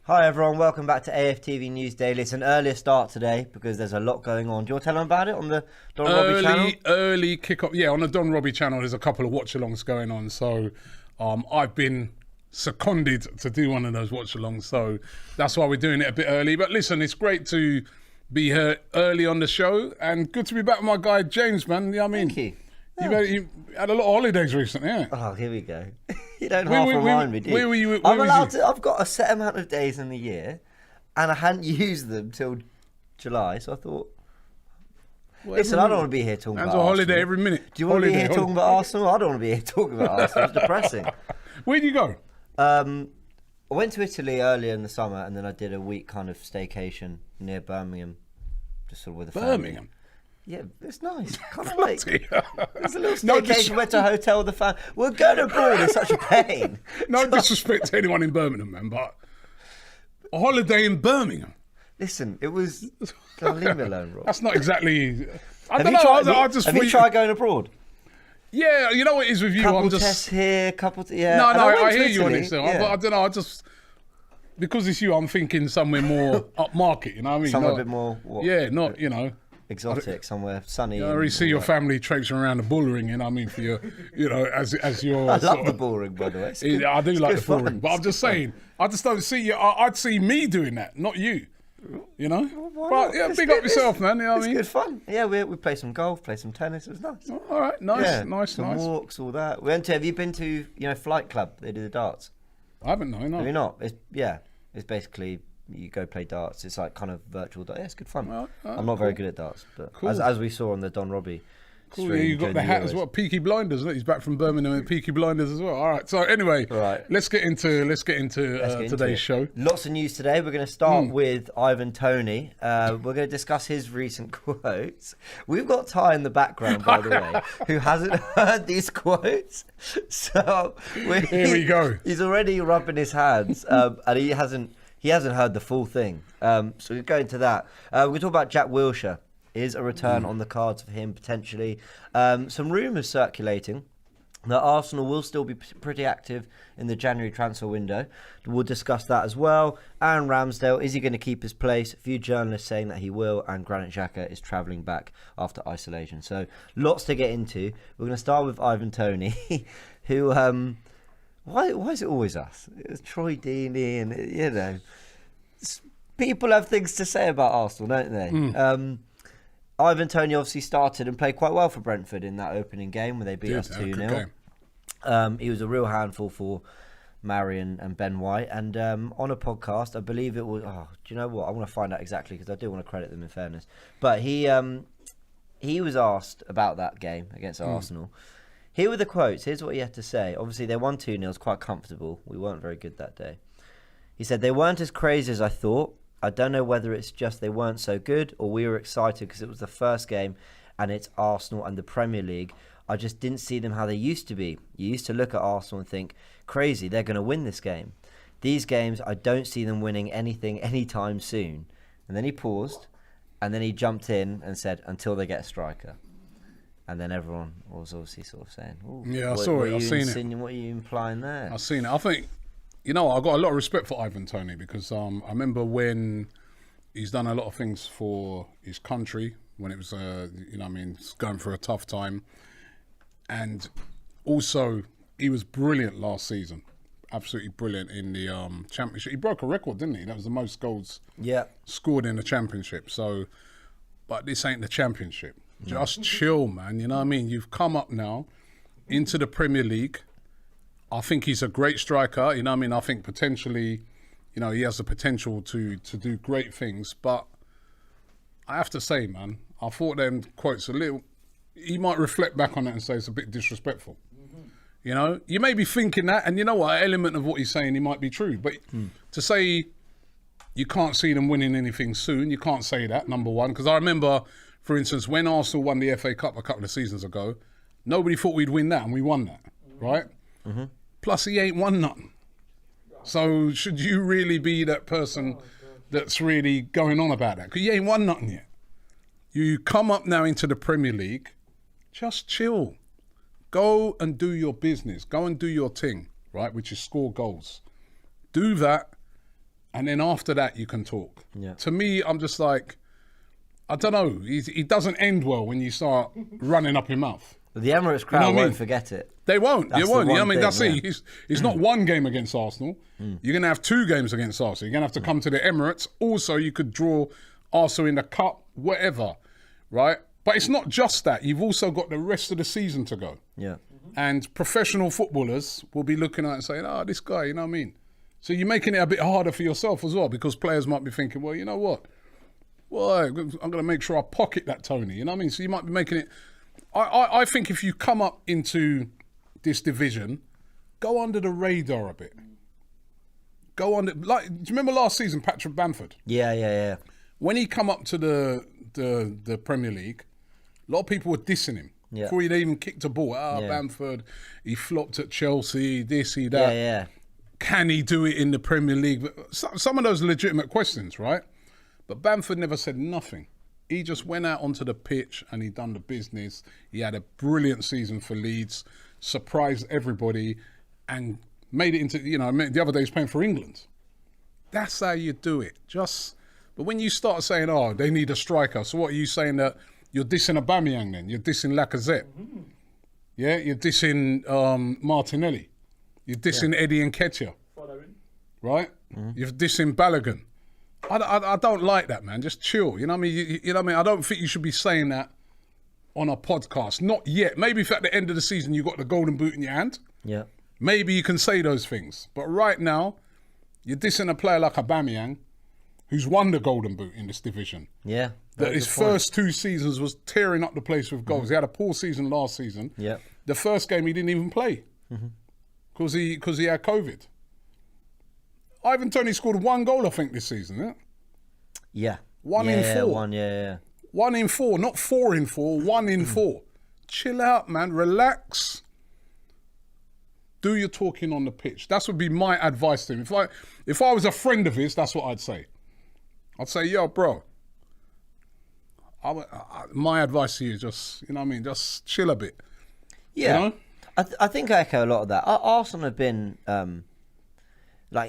Hi everyone, welcome back to AFTV News Daily. It's an earlier start today because there's a lot going on. Do you want to tell them about it on the Don Robbie channel? Early kick-off. Yeah, on the Don Robbie channel there's a couple of watch-alongs going on. So I've been seconded to do one of those watch-alongs. So that's why we're doing it a bit early. But listen, it's great to be here early on the show and good to be back with my guy James, man. You know what I mean? Thank you. You had a lot of holidays recently, yeah? Oh, here we go. You don't half remind me, do you? Where were you? I've got a set amount of days in the year and I hadn't used them till July, so I thought... Listen, I don't want to be here talking about Arsenal. Holiday every minute. Do you want to be here talking about Arsenal? I don't want to be here talking about Arsenal. It's depressing. Where'd you go? I went to Italy earlier in the summer and then I did a week kind of staycation near Birmingham, just sort of with a family. Birmingham? Yeah, it's nice. Kind of like, it's a little staycation. Went to a hotel with the family. We're going abroad. It's such a pain. No disrespect to anyone in Birmingham, man, but a holiday in Birmingham. Listen, it was. Leave me alone, Rob. That's not exactly. Have you tried going abroad? Yeah, you know what it is with you. Couple tests here, yeah. No, I hear you on it. So yeah. I don't know. I just because it's you, I'm thinking somewhere more upmarket. You know what I mean? Somewhere a bit more. Yeah, not exotic, somewhere sunny. I already see your family tratraipsing around the bull ring, you know what I mean, for your, as your... I love the bull ring, by the way. I do like the bull ring, but I'm just saying, I just don't see you. I'd see me doing that, not you, you know? Well, but yeah, big up yourself, man, you know what I mean? It's good fun. Yeah, we played some golf, played some tennis, it was nice. All right, nice. Some walks, all that. Have you been to, Flight Club? They do the darts. I haven't, no. Have you not? It's basically... You go play darts. It's like kind of virtual darts. Yeah, it's good fun. I'm not very good at darts, but cool. as we saw on the Don Robbie stream. Yeah, you got the hat as well. Peaky Blinders, isn't it? He's back from Birmingham with Peaky Blinders as well. All right. So anyway, let's get into today's show. Lots of news today. We're going to start with Ivan Toney. We're going to discuss his recent quotes. We've got Ty in the background, by the way, who hasn't heard these quotes. So here we go. He's already rubbing his hands, and he hasn't heard the full thing. So we'll go into that. We're going to talk about Jack Wilshere. Is a return on the cards for him, potentially. Some rumours circulating that Arsenal will still be pretty active in the January transfer window. We'll discuss that as well. And Ramsdale, is he going to keep his place? A few journalists saying that he will. And Granit Xhaka is travelling back after isolation. So lots to get into. We're going to start with Ivan Toney, who... Why is it always us? It's Troy Deeney and, people have things to say about Arsenal, don't they? Ivan Toney obviously started and played quite well for Brentford in that opening game where they beat us 2-0. He was a real handful for Marion and Ben White. And on a podcast, I believe it was... Oh, do you know what? I want to find out exactly because I do want to credit them in fairness. But he was asked about that game against Arsenal. Here were the quotes. Here's what he had to say. Obviously, they won 2-0. It was quite comfortable. We weren't very good that day. He said, "They weren't as crazy as I thought. I don't know whether it's just they weren't so good or we were excited because it was the first game and it's Arsenal and the Premier League. I just didn't see them how they used to be. You used to look at Arsenal and think, crazy, they're going to win this game. These games, I don't see them winning anything anytime soon." And then he paused and then he jumped in and said, "Until they get a striker." And then everyone was obviously sort of saying, "Yeah, I saw it. I've seen it. What are you implying there?" I've seen it. I think, I got a lot of respect for Ivan Toney because I remember when he's done a lot of things for his country when it was, going through a tough time. And also, he was brilliant last season. Absolutely brilliant in the Championship. He broke a record, didn't he? That was the most goals scored in the Championship. So, but this ain't the Championship. Just chill, man. You know what I mean? You've come up now into the Premier League. I think he's a great striker. You know what I mean? I think potentially, he has the potential to do great things. But I have to say, man, I thought them quotes a little... He might reflect back on it and say it's a bit disrespectful. You may be thinking that, and you know what? An element of what he's saying, he might be true. But to say you can't see them winning anything soon, you can't say that, number one. Because I remember... For instance, when Arsenal won the FA Cup a couple of seasons ago, nobody thought we'd win that, and we won that, right? Plus, he ain't won nothing. So should you really be that person that's really going on about that? Because you ain't won nothing yet. You come up now into the Premier League, just chill. Go and do your business. Go and do your thing, right, which is score goals. Do that, and then after that you can talk. Yeah. To me, I'm just like, I don't know. He doesn't end well when you start running up your mouth. The Emirates crowd won't forget it. They won't. That's They won't. the You know one what I mean? That's thing, it. It's not one game against Arsenal. You're going to have 2 games against Arsenal. You're going to have to come to the Emirates. Also, you could draw Arsenal in the cup, whatever, right? But it's not just that. You've also got the rest of the season to go. Yeah. And professional footballers will be looking at it and saying, this guy, you know what I mean? So you're making it a bit harder for yourself as well, because players might be thinking, well, you know what? Well, I'm going to make sure I pocket that Toney. You know what I mean? So you might be making it... I think if you come up into this division, go under the radar a bit. Go under... Like, do you remember last season, Patrick Bamford? Yeah. When he come up to the Premier League, a lot of people were dissing him. Yeah. Before he'd even kicked a ball. Bamford, he flopped at Chelsea, this, he, that. Yeah. Can he do it in the Premier League? Some of those are legitimate questions, right? But Bamford never said nothing. He just went out onto the pitch and he done the business. He had a brilliant season for Leeds, surprised everybody, and made it into, the other day he was playing for England. That's how you do it. But when you start saying, they need a striker, so what are you saying, that you're dissing Aubameyang then? You're dissing Lacazette? Mm-hmm. Yeah, you're dissing Martinelli. You're dissing Eddie Nketiah. Right? Mm-hmm. You're dissing Balogun. I don't like that, man. Just chill. You know what I mean? You know what I mean? I don't think you should be saying that on a podcast. Not yet. Maybe if at the end of the season you got the golden boot in your hand. Yeah. Maybe you can say those things. But right now, you're dissing a player like Aubameyang, who's won the golden boot in this division. Yeah. That his first 2 seasons was tearing up the place with goals. He had a poor season last season. Yeah. The first game he didn't even play because he had COVID. Ivan Toney scored 1 goal, I think, this season. Yeah. 1 in 4. 1 in 4, not 4 in 4. 1 in 4. Chill out, man. Relax. Do your talking on the pitch. That would be my advice to him. If I was a friend of his, that's what I'd say. I'd say, yo, bro. My advice to you is just, you know what I mean, just chill a bit. Yeah. You know? I think I echo a lot of that. Arsenal have been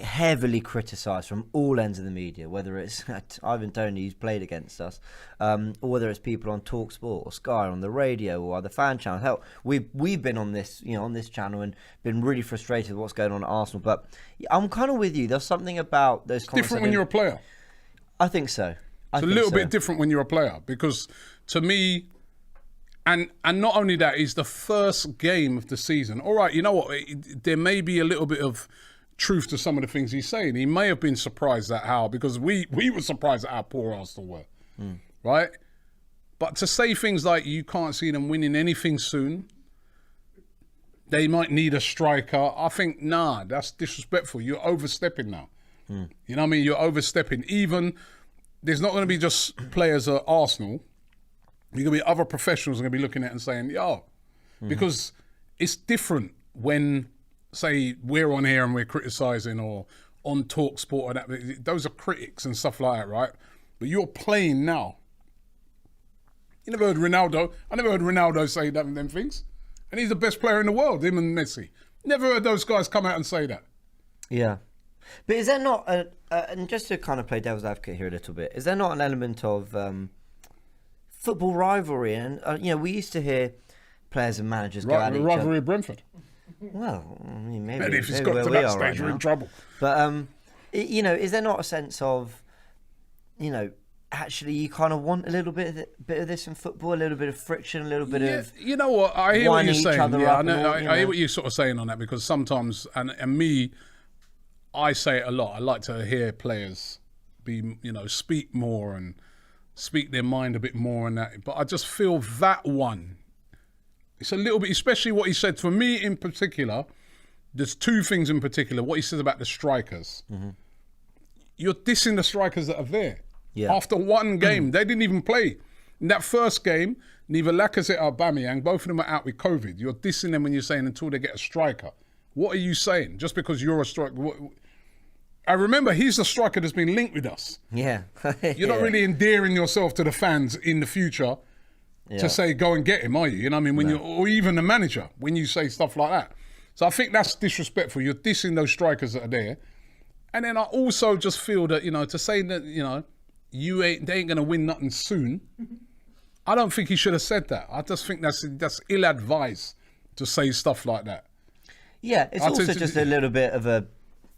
heavily criticised from all ends of the media, whether it's Ivan Toney who's played against us, or whether it's people on TalkSport or Sky on the radio or other fan channels. Hell, we've been on this, on this channel and been really frustrated with what's going on at Arsenal. But I'm kind of with you. There's something about those comments. Different when you're a player. I think so. It's a little bit different when you're a player, because to me, and not only that, is the first game of the season. All right, you know what? There may be a little bit of truth to some of the things he's saying. He may have been surprised at how, because we were surprised at how poor Arsenal were, right? But to say things like you can't see them winning anything soon, they might need a striker, I think, that's disrespectful. You're overstepping now. You know what I mean? You're overstepping. Even, there's not going to be just players at Arsenal. You're going to be other professionals going to be looking at it and saying, because it's different when, say, we're on here and we're criticising, or on TalkSport or that. Those are critics and stuff like that, right? But you're playing now. You never heard Ronaldo. I never heard Ronaldo say them things. And he's the best player in the world, him and Messi. Never heard those guys come out and say that. Yeah. But is there not, and just to kind of play devil's advocate here a little bit, is there not an element of football rivalry? And, we used to hear players and managers go at each other. Rivalry of Brentford. Well, I mean, maybe if it's got to that stage, we're in trouble. But, is there not a sense of, actually you kind of want a little bit of this in football, a little bit of friction, a little bit of... You know what? I hear what you're saying. I hear what you're sort of saying on that, because sometimes, and me... I say it a lot. I like to hear players speak more and speak their mind a bit more and that. But I just feel that one, it's a little bit, especially what he said. For me in particular, there's 2 things in particular. What he says about the strikers. Mm-hmm. You're dissing the strikers that are there. Yeah. After 1 game, they didn't even play. In that first game, neither Lacazette or Aubameyang, both of them are out with COVID. You're dissing them when you're saying until they get a striker. What are you saying? Just because you're a striker... I remember he's the striker that's been linked with us. Yeah. You're not really endearing yourself to the fans in the future to say, go and get him, are you? You know what I mean? Or even the manager, when you say stuff like that. So I think that's disrespectful. You're dissing those strikers that are there. And then I also just feel that, to say that, they ain't going to win nothing soon, I don't think he should have said that. I just think that's ill-advised to say stuff like that. Yeah, it's also just a little bit of a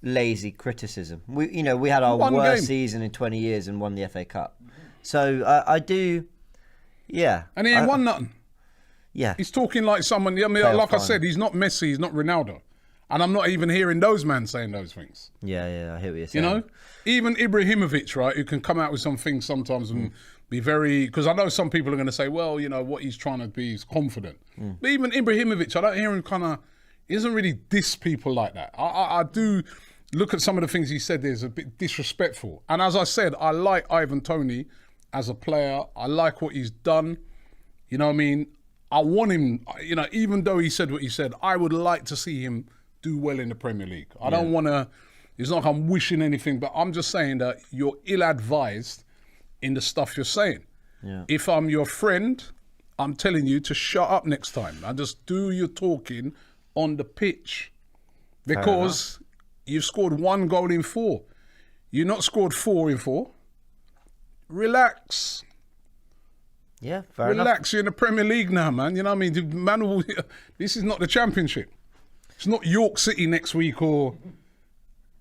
lazy criticism. We had our worst season in 20 years and won the FA Cup. So I do, yeah. And he ain't won nothing. Yeah. He's talking like someone, like I said, he's not Messi, he's not Ronaldo. And I'm not even hearing those men saying those things. Yeah, I hear what you're saying. Even Ibrahimovic, right, who can come out with some things sometimes and be very... Because I know some people are going to say, well, what he's trying to be is confident. But even Ibrahimovic, I don't hear him he doesn't really diss people like that. I do look at some of the things he said there's a bit disrespectful. And as I said, I like Ivan Toney as a player. I like what he's done. You know what I mean? I want him, even though he said what he said, I would like to see him do well in the Premier League. I don't want to, it's not like I'm wishing anything, but I'm just saying that you're ill-advised in the stuff you're saying. Yeah. If I'm your friend, I'm telling you to shut up next time and just do your talking on the pitch. Because you've scored 1 goal in 4. You've not scored 4 in 4. Relax. Yeah, fair Relax, you're in the Premier League now, man. You know what I mean? This is not the Championship. It's not York City next week or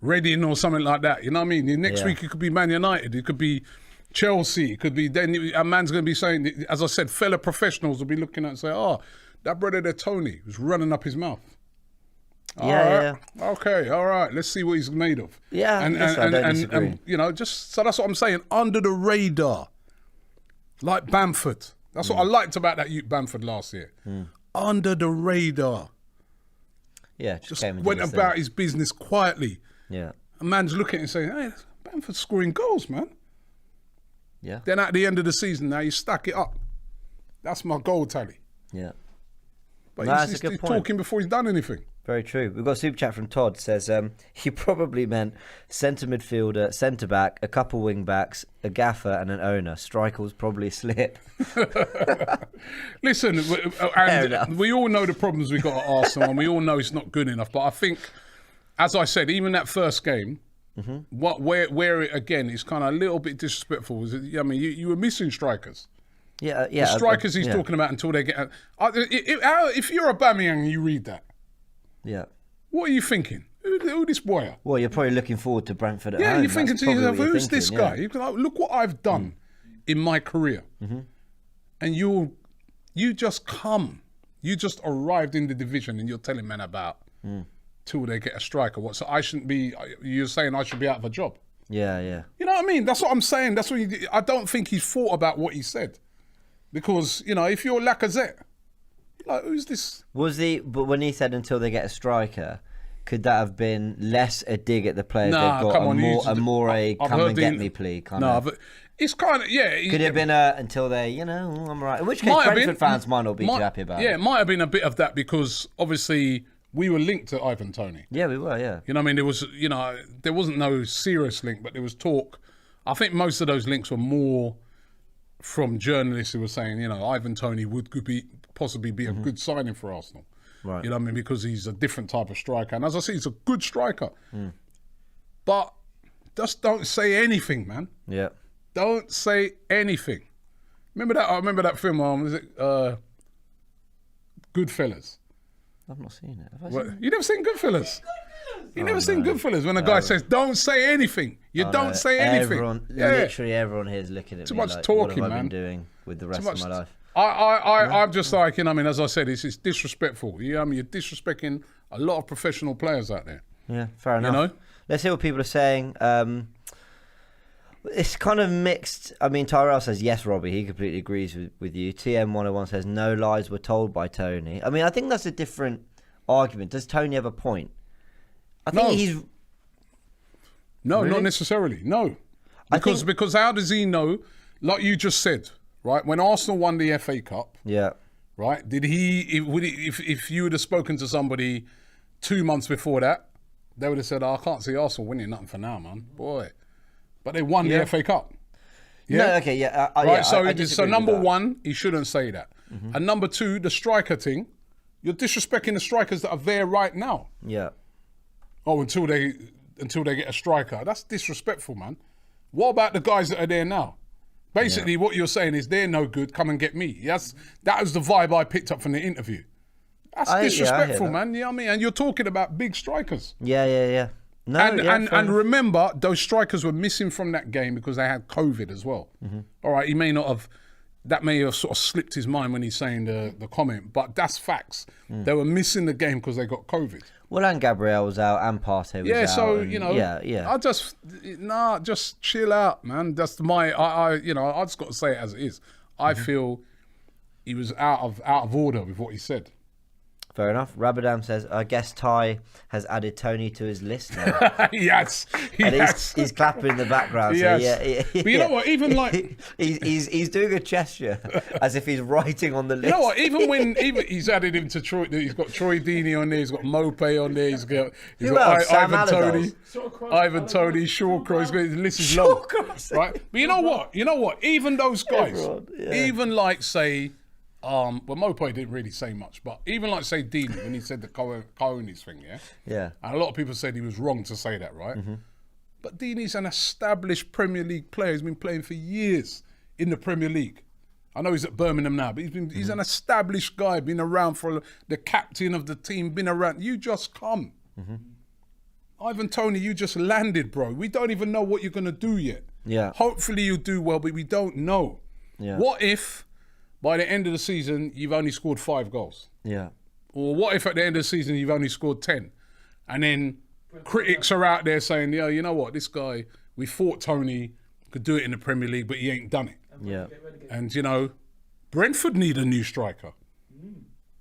Reading or something like that. You know what I mean? Next week it could be Man United. It could be Chelsea. It could be... Then a man's going to be saying, as I said, fellow professionals will be looking at and say, that brother there, Toney, was running up his mouth. Yeah. Okay, all right. Let's see what he's made of. Yeah, I don't disagree. So that's what I'm saying. Under the radar. Like Bamford. That's what I liked about that Bamford last year. Under the radar. Yeah, just went about his business quietly. Yeah. A man's looking and saying, hey, Bamford's scoring goals, man. Yeah. Then at the end of the season, now you stack it up. That's my goal tally. Yeah. But he's talking before he's done anything. Very true. We've got a super chat from Todd. Says he probably meant centre midfielder, centre back, a couple wing backs, a gaffer, and an owner. Striker was probably slip. Listen, we all know the problems we got at Arsenal, and we all know it's not good enough. But I think, as I said, even that first game, where it again is kind of a little bit disrespectful. Was you were missing strikers. Yeah. The strikers he's talking about until they get. If you're Aubameyang and you read that. Yeah. What are you thinking? Who this boy are? Well, you're probably looking forward to Brentford at home. Yeah, you're thinking to yourself, who's this guy? You can, look what I've done in my career. And you just arrived in the division and you're telling men about till they get a striker. What? So you're saying I should be out of a job? Yeah. You know what I mean? That's what I'm saying. That's what I don't think he's thought about what he said. Because, if you're Lacazette, like, who's this? But when he said until they get a striker, could that have been less a dig at the players they've got, come and get me plea kind of? But it's kind of, yeah. Could it have been until they, I'm right. In which case, Brentford fans might not be too happy about it. Yeah, it might have been a bit of that because obviously we were linked to Ivan Toney. Yeah, we were, yeah. You know what I mean? There was, there wasn't no serious link, but there was talk. I think most of those links were more from journalists who were saying, Ivan Toney could possibly be a good signing for Arsenal. Right. You know what I mean? Because he's a different type of striker. And as I say, he's a good striker. But just don't say anything, man. Yeah. Don't say anything. I remember that film, was it Goodfellas? I've not seen it. You never seen Goodfellas? You never seen Goodfellas when a guy says, don't say anything. Don't say anything. Literally everyone here is looking at too me much like, talking, what have I man. been doing with the rest of my life? I'm just like, as I said, it's disrespectful. You're disrespecting a lot of professional players out there. Yeah, fair enough. Let's hear what people are saying. It's kind of mixed. Tyrell says, yes, Robbie, he completely agrees with you. TM101 says, no lies were told by Toney. I think that's a different argument. Does Toney have a point? I think he's... No, really? Not necessarily. No. Because how does he know, like you just said, right, when Arsenal won the FA Cup, right, did if you would have spoken to somebody 2 months before that, they would have said, I can't see Arsenal winning nothing for now, man. Boy. But they won the FA Cup. Yeah? No, okay, yeah. Right, so number one, he shouldn't say that. And number two, the striker thing, you're disrespecting the strikers that are there right now. Yeah. Oh, until they until they get a striker. That's disrespectful, man. What about the guys that are there now? Basically, what you're saying is they're no good. Come and get me. That was the vibe I picked up from the interview. That's disrespectful, man. You know what I mean? And you're talking about big strikers. Yeah. No, and remember, those strikers were missing from that game because they had COVID as well. All right, he may not have. That may have sort of slipped his mind when he's saying the comment, but that's facts. They were missing the game because they got COVID. Well, and Gabriel was out, and Partey was out. Yeah, so, and, you know, I just chill out, man. That's I just got to say it as it is. I feel he was out of order with what he said. Fair enough. Rabadam says, I guess Ty has added Toney to his list now. Yes. He's clapping in the background. Yes. So but you know what? Even like he's doing a gesture as if he's writing on the list. You know what? Even he's added him to Troy. He's got Troy Deeney on there. He's got Mopey on there. He's got Ivan Toney, Shawcross. The list is long, right? But you know what? Even those guys, even like say. Well, Mopey didn't really say much, but even like say Deeney when he said the Cohen's thing, and a lot of people said he was wrong to say that, right? But Deeney's an established Premier League player. He's been playing for years in the Premier League. I know he's at Birmingham now, but he's an established guy, been around for the captain of the team, been around. You just come. Ivan Toney, you just landed, bro. We don't even know what you're going to do yet. Yeah. Hopefully you do well, but we don't know. Yeah. What if by the end of the season, you've only scored 5 goals? Yeah. Or what if at the end of the season, you've only scored 10? And then critics are out there saying, yeah, you know what, this guy, we thought Toney could do it in the Premier League, but he ain't done it. Yeah. And, you know, Brentford need a new striker.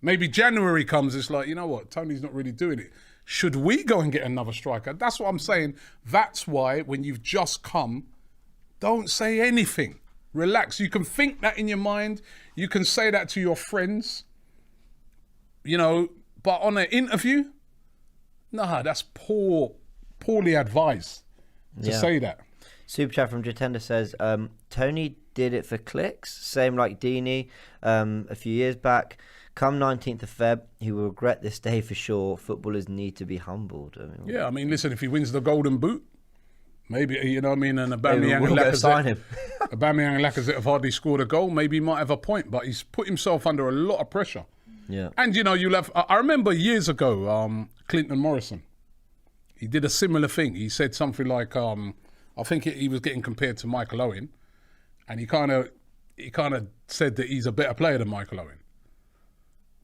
Maybe January comes, it's like, you know what, Toney's not really doing it. Should we go and get another striker? That's what I'm saying. That's why when you've just come, don't say anything. Relax. You can think that in your mind. You can say that to your friends, you know, but on an interview, nah, that's poorly advised to say that. Super chat from Jatenda says, Toney did it for clicks, same like Deeney a few years back. Come 19th of Feb, he will regret this day for sure. Footballers need to be humbled. I mean, listen, if he wins the Golden Boot, maybe, you know what I mean, and Aubameyang and Lacazette have hardly scored a goal. Maybe he might have a point, but he's put himself under a lot of pressure. Yeah. And, you know, I remember years ago, Clinton Morrison, he did a similar thing. He said something like, I think he was getting compared to Michael Owen, and he kind of said that he's a better player than Michael Owen.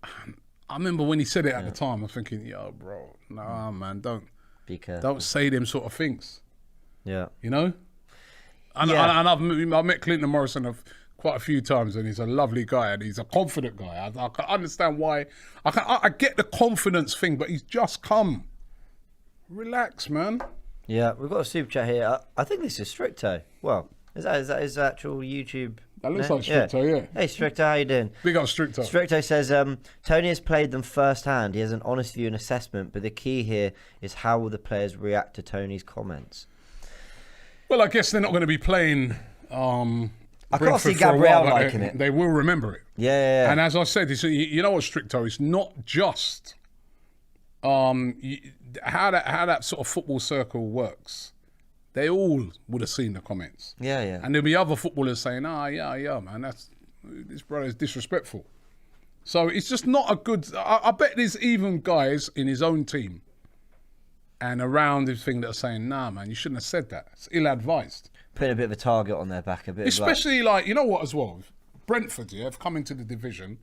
I remember when he said it at the time, I was thinking, yo, bro, nah, man, don't say them sort of things. Yeah. You know? And I've met Clinton Morrison quite a few times, and he's a lovely guy, and he's a confident guy. I can understand why. I get the confidence thing, but he's just come. Relax, man. Yeah, we've got a super chat here. I think this is Stricto. Well, is that his actual YouTube? That looks like Stricto, yeah. Hey, Stricto, how you doing? Big up Stricto. Stricto says, Toney has played them firsthand. He has an honest view and assessment, but the key here is how will the players react to Toney's comments? Well, I guess they're not going to be playing I can't see Gabriel liking it. They will remember it. Yeah. And as I said, you know what, Stricto, it's not just how that sort of football circle works. They all would have seen the comments. Yeah. And there'll be other footballers saying, man, this brother's disrespectful. So it's just not a good... I bet there's even guys in his own team and around his thing that are saying, nah, man, you shouldn't have said that. It's ill-advised. Putting a bit of a target on their back, a bit. Especially like, you know what as well? Brentford, have come into the division.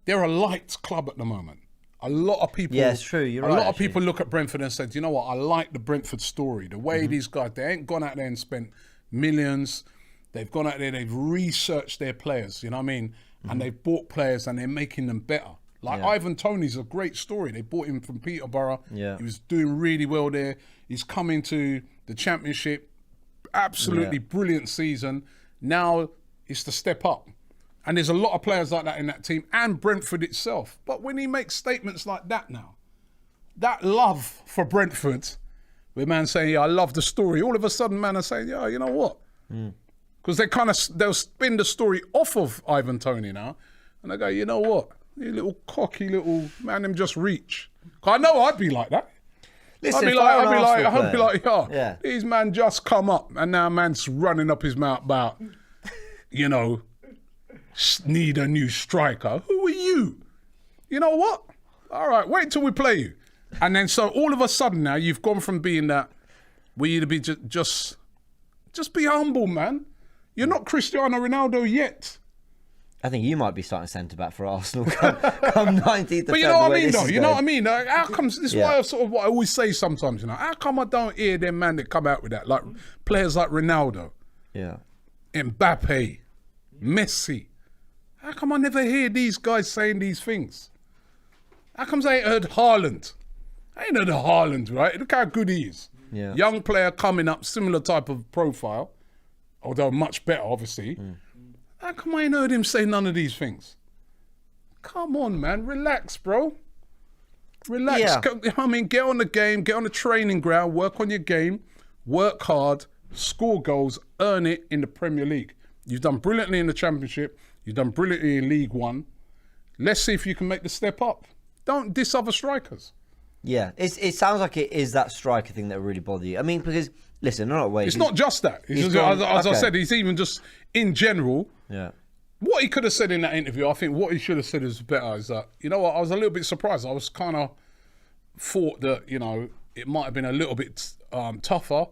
They're a light club at the moment. A lot of people... Yeah, it's true, you're right. A lot of people look at Brentford and said, you know what, I like the Brentford story. The way these guys, they ain't gone out there and spent millions. They've gone out there, they've researched their players, you know what I mean? And they've bought players and they're making them better. Like Ivan Toney's a great story. They bought him from Peterborough. Yeah. He was doing really well there. He's come into the Championship. Absolutely brilliant season. Now it's to step up. And there's a lot of players like that in that team and Brentford itself. But when he makes statements like that now, that love for Brentford, with man saying, I love the story, all of a sudden man are saying, yeah, you know what? Because they'll spin the story off of Ivan Toney now. And they go, you know what? You little cocky little man, him just reach. I know I'd be like that. Listen, I'd be like, Yeah. these man just come up, and now man's running up his mouth about, need a new striker. Who are you? You know what? All right, wait till we play you. And then so all of a sudden now you've gone from being that, we need to be just be humble, man. You're not Cristiano Ronaldo yet. I think you might be starting centre back for Arsenal come 19th. But you know what I mean, though. You know what I mean. How comes? This is why what I always say sometimes. How come I don't hear them man that come out with that, like players like Ronaldo, Mbappe, Messi? How come I never hear these guys saying these things? How comes I ain't heard Haaland? I ain't heard of Haaland, right? Look how good he is. Yeah. Young player coming up, similar type of profile, although much better, obviously. How come I ain't heard him say none of these things? Come on, man. Relax, bro. Relax. Yeah. I mean, get on the game, get on the training ground, work on your game, work hard, score goals, earn it in the Premier League. You've done brilliantly in the Championship. You've done brilliantly in League One. Let's see if you can make the step up. Don't diss other strikers. Yeah, it sounds like it is that striker thing that really bother you. I mean, because, listen, not always. It's not just that. As I said, he's even just, in general, what he could have said in that interview, I think what he should have said is better, is that, you know what, I was a little bit surprised. I was kind of thought that, it might have been a little bit tougher.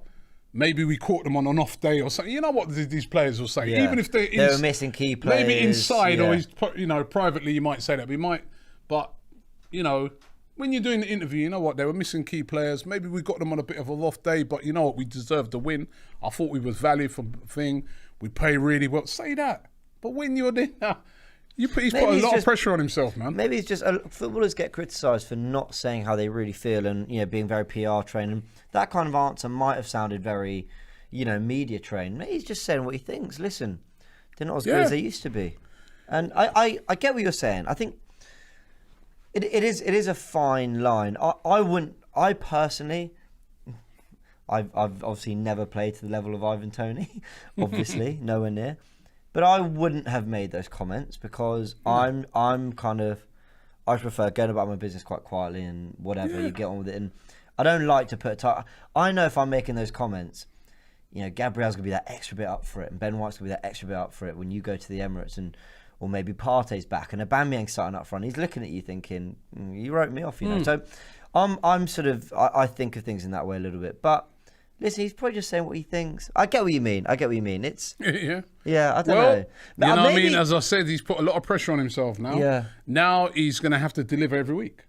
Maybe we caught them on an off day or something. You know what these players will say? Yeah. Even if they were missing key players. Maybe inside or, privately you might say that. But, when you're doing the interview, you know what? They were missing key players. Maybe we got them on a bit of a off day, but you know what? We deserved the win. I thought we was valued for the thing. We play really well. Say that. But when you're there, he's put a lot of pressure on himself, man. Maybe it's just footballers get criticised for not saying how they really feel and being very PR trained. And that kind of answer might have sounded very, media trained. Maybe he's just saying what he thinks. Listen, they're not as good as they used to be. And I get what you're saying. I think it is a fine line. I personally, I've obviously never played to the level of Ivan Toney, obviously, nowhere near. But I wouldn't have made those comments because I prefer going about my business quite quietly and whatever, you get on with it. And I don't like to put I know if I'm making those comments, Gabriel's going to be that extra bit up for it and Ben White's going to be that extra bit up for it when you go to the Emirates or maybe Partey's back and Aubameyang's starting up front. He's looking at you thinking, you wrote me off, So I'm sort of, I think of things in that way a little bit. But listen, he's probably just saying what he thinks. I get what you mean. It's yeah. I don't know. You know what I mean? As I said, he's put a lot of pressure on himself now. Yeah. Now he's going to have to deliver every week.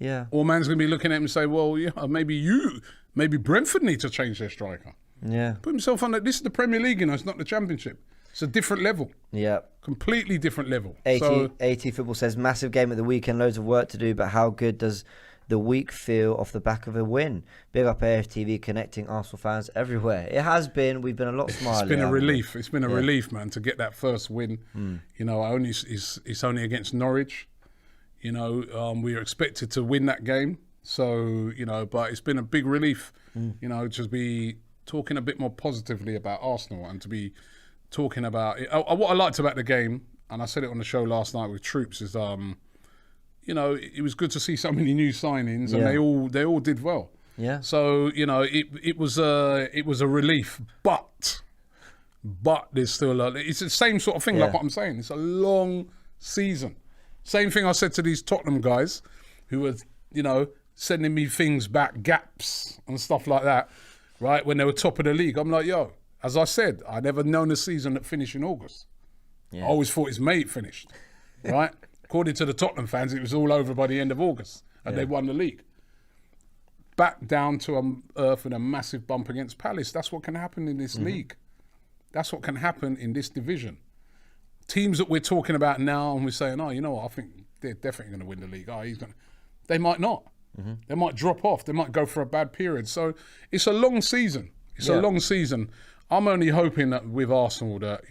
Yeah. All man's going to be looking at him and say, well, maybe Brentford need to change their striker. Yeah. Put himself on this is the Premier League, it's not the Championship. It's a different level. Yeah. Completely different level. 80 Football says, massive game at the weekend, loads of work to do, but how good does the week feel off the back of a win? Big up AFTV connecting Arsenal fans everywhere. It has been. We've been a lot smiling. It's been a relief. It's been a relief, man, to get that first win. It's only against Norwich. We were expected to win that game. So, but it's been a big relief, to be talking a bit more positively about Arsenal and to be talking about it. What I liked about the game, and I said it on the show last night with Troops, is it was good to see so many new signings, and they all did well. Yeah. So it was a relief, but there's still it's the same sort of thing. Like what I'm saying, it's a long season. Same thing I said to these Tottenham guys, who were sending me things back, gaps and stuff like that, right? When they were top of the league, I'm like, yo. As I said, I never known a season that finished in August. Yeah. I always thought it's May it finished, right? According to the Tottenham fans, it was all over by the end of August, and they won the league. Back down to earth with a massive bump against Palace. That's what can happen in this league. That's what can happen in this division. Teams that we're talking about now, and we're saying, I think they're definitely going to win the league. They might not. They might drop off. They might go for a bad period. So it's a long season. It's a long season. I'm only hoping that with Arsenal that,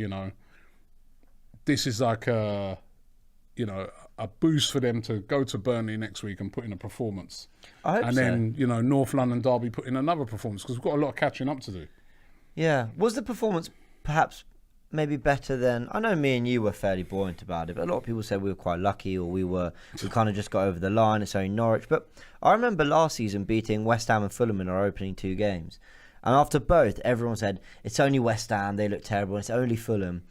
this is like a boost for them to go to Burnley next week and put in a performance. I hope so. And then, North London Derby put in another performance because we've got a lot of catching up to do. Yeah. Was the performance perhaps maybe better than... I know me and you were fairly buoyant about it, but a lot of people said we were quite lucky, or we kind of just got over the line. It's only Norwich. But I remember last season beating West Ham and Fulham in our opening 2 games. And after both, everyone said, it's only West Ham, they look terrible, it's only Fulham.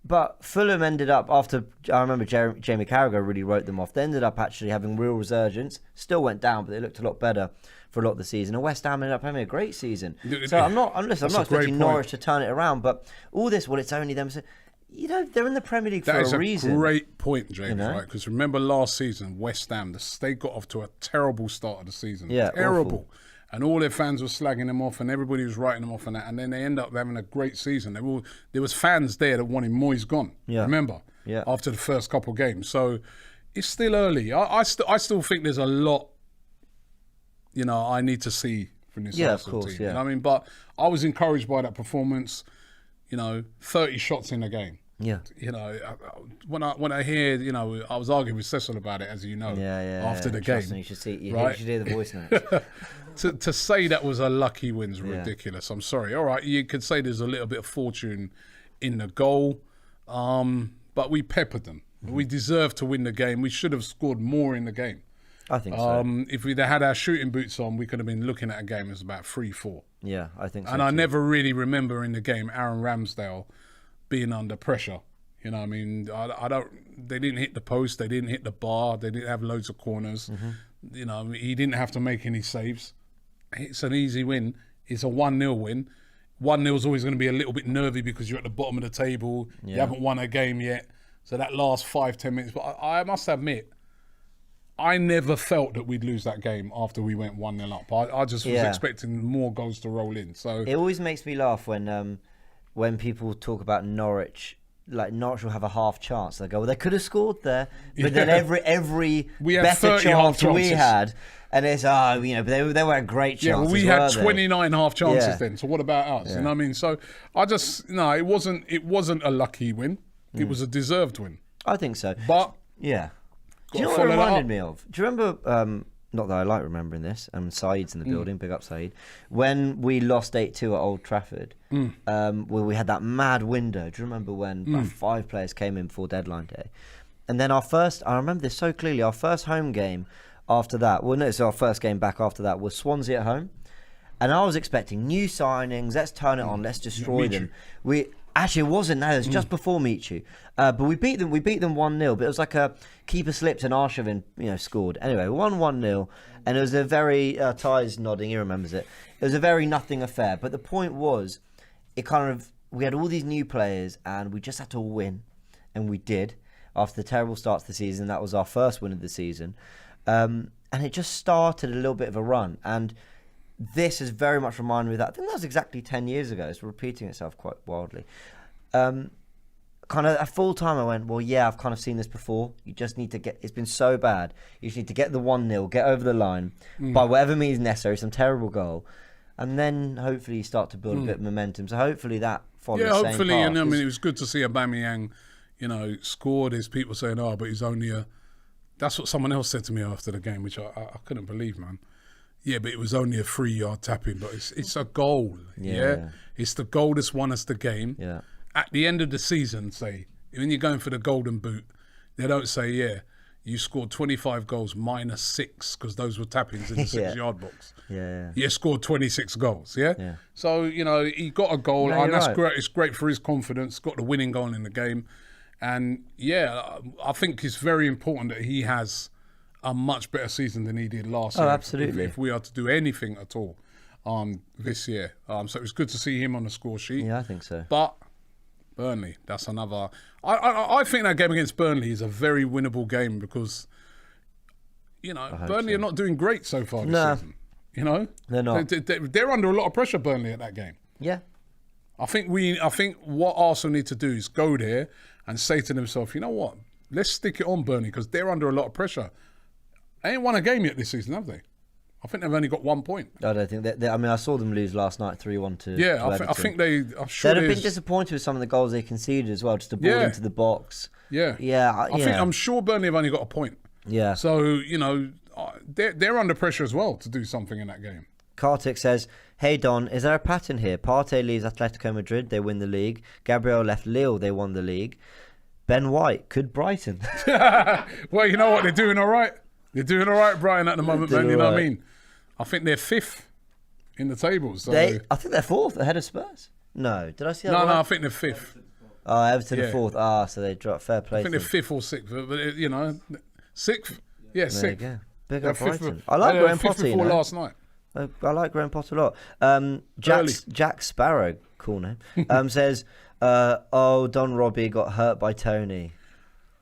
But Fulham ended up, after, I remember Jamie Carragher really wrote them off, they ended up actually having real resurgence, still went down, but they looked a lot better for a lot of the season. And West Ham ended up having a great season. So I'm not expecting Norwich to turn it around, but all this, well, it's only them. So, you know, they're in the Premier League for a reason. That is a great point, James, right? Because remember last season, West Ham, they got off to a terrible start of the season. Yeah, terrible. Awful. And all their fans were slagging them off, and everybody was writing them off, and that. And then they end up having a great season. There was fans there that wanted Moyes gone. Yeah. Remember? Yeah. After the first couple of games, so it's still early. I still think there's a lot, you know, I need to see from this Arsenal team. Yeah. You know what I mean? But I was encouraged by that performance. You know, 30 shots in the game. Yeah. You know, when I hear, you know, I was arguing with Cecil about it, as you know, after the game. You should hear the voice notes. To say that was a lucky win's ridiculous. I'm sorry. All right, you could say there's a little bit of fortune in the goal, but we peppered them. Mm-hmm. We deserved to win the game. We should have scored more in the game. I think so. If we'd had our shooting boots on, we could have been looking at a game as about 3-4. Yeah, I think so. And I never really remember in the game Aaron Ramsdale being under pressure. You know, I mean, I don't. They didn't hit the post. They didn't hit the bar. They didn't have loads of corners. Mm-hmm. You know, he didn't have to make any saves. It's an easy win. It's a 1-0 win. 1-0 is always going to be a little bit nervy because you're at the bottom of the table. Yeah. You haven't won a game yet. So that last 5-10 minutes. But I must admit, I never felt that we'd lose that game after we went 1-0 up. I just was expecting more goals to roll in. So it always makes me laugh when people talk about Norwich. Like Norwich will have a half chance. They go, well, they could have scored there, but then every better chance we had, and it's but they were a great chance. Yeah, well, we had 29 half chances then. So what about us? Yeah. You know what I mean? So it wasn't a lucky win. It was a deserved win. I think so. But do you know what it reminded me of? Do you remember? Not that I like remembering this. Saeed's in the building. Big up, Saeed. When we lost 8-2 at Old Trafford, where we had that mad window. Do you remember when about 5 players came in before deadline day? And then I remember this so clearly. Our first home game after that, our first game back after that was Swansea at home. And I was expecting new signings. Let's turn it on. Let's destroy them. Actually, it wasn't. No, it was just before Michu. But we beat them. We beat them 1-0. But it was like a keeper slipped and Arshavin, scored. Anyway, 1-0, and it was a very Ty's nodding. He remembers it. It was a very nothing affair. But the point was, we had all these new players, and we just had to win, and we did. After the terrible start to the season, that was our first win of the season, and it just started a little bit of a run. And this has very much reminded me of that. I think that was exactly 10 years ago. It's repeating itself quite wildly. Kind of a full time I went, well, yeah, I've kind of seen this before. You just need to it's been so bad. You just need to get the 1-0, get over the line, by whatever means necessary, some terrible goal. And then hopefully you start to build a bit of momentum. So hopefully that follows the same path. Hopefully. And I mean, it was good to see Aubameyang, scored. There's people saying, but he's only that's what someone else said to me after the game, which I couldn't believe, man. Yeah, but it was only a 3-yard tap-in, but it's a goal. Yeah. It's the goal that's won us the game. Yeah. At the end of the season, say, when you're going for the golden boot, they don't say, you scored 25 goals minus 6 because those were tap-ins in the 6-yard box. Yeah. You scored 26 goals, yeah? So, he got a goal, and that's great. It's great for his confidence, got the winning goal in the game. And, I think it's very important that he has a much better season than he did last year. Absolutely. If we are to do anything at all this year. So it was good to see him on the score sheet. Yeah, I think so. But Burnley, that's another... I think that game against Burnley is a very winnable game because, Burnley are not doing great so far this season. They're not. They're under a lot of pressure, Burnley, at that game. Yeah. I think what Arsenal need to do is go there and say to themselves, you know what? Let's stick it on Burnley because they're under a lot of pressure. They ain't won a game yet this season, have they? I think they've only got 1 point. I don't think that. I saw them lose last night 3-1 to. Yeah, I think they. I'm sure they'd have been disappointed with some of the goals they conceded as well, just to ball into the box. Yeah. I'm sure Burnley have only got a point. Yeah. So they're under pressure as well to do something in that game. Kartik says, hey Don, is there a pattern here? Partey leaves Atletico Madrid, they win the league. Gabriel left Lille, they won the league. Ben White, could Brighton? Well, you know what? They're doing all right. They're doing all right, Brighton, at the moment, man. You know what I mean? I think they're 5th in the table. So. I think they're 4th ahead of Spurs. No, did I see that? No, I think they're 5th. Oh, Everton are 4th. So they dropped. Fair play. I think they're 5th or 6th, but you know, 6th. Yeah, 6th. There you go. Big up Brighton. I like Graham Potter. 5th before last night. I like Graham Potter a lot. Jack Sparrow, cool name, says, Don Robbie got hurt by Toney.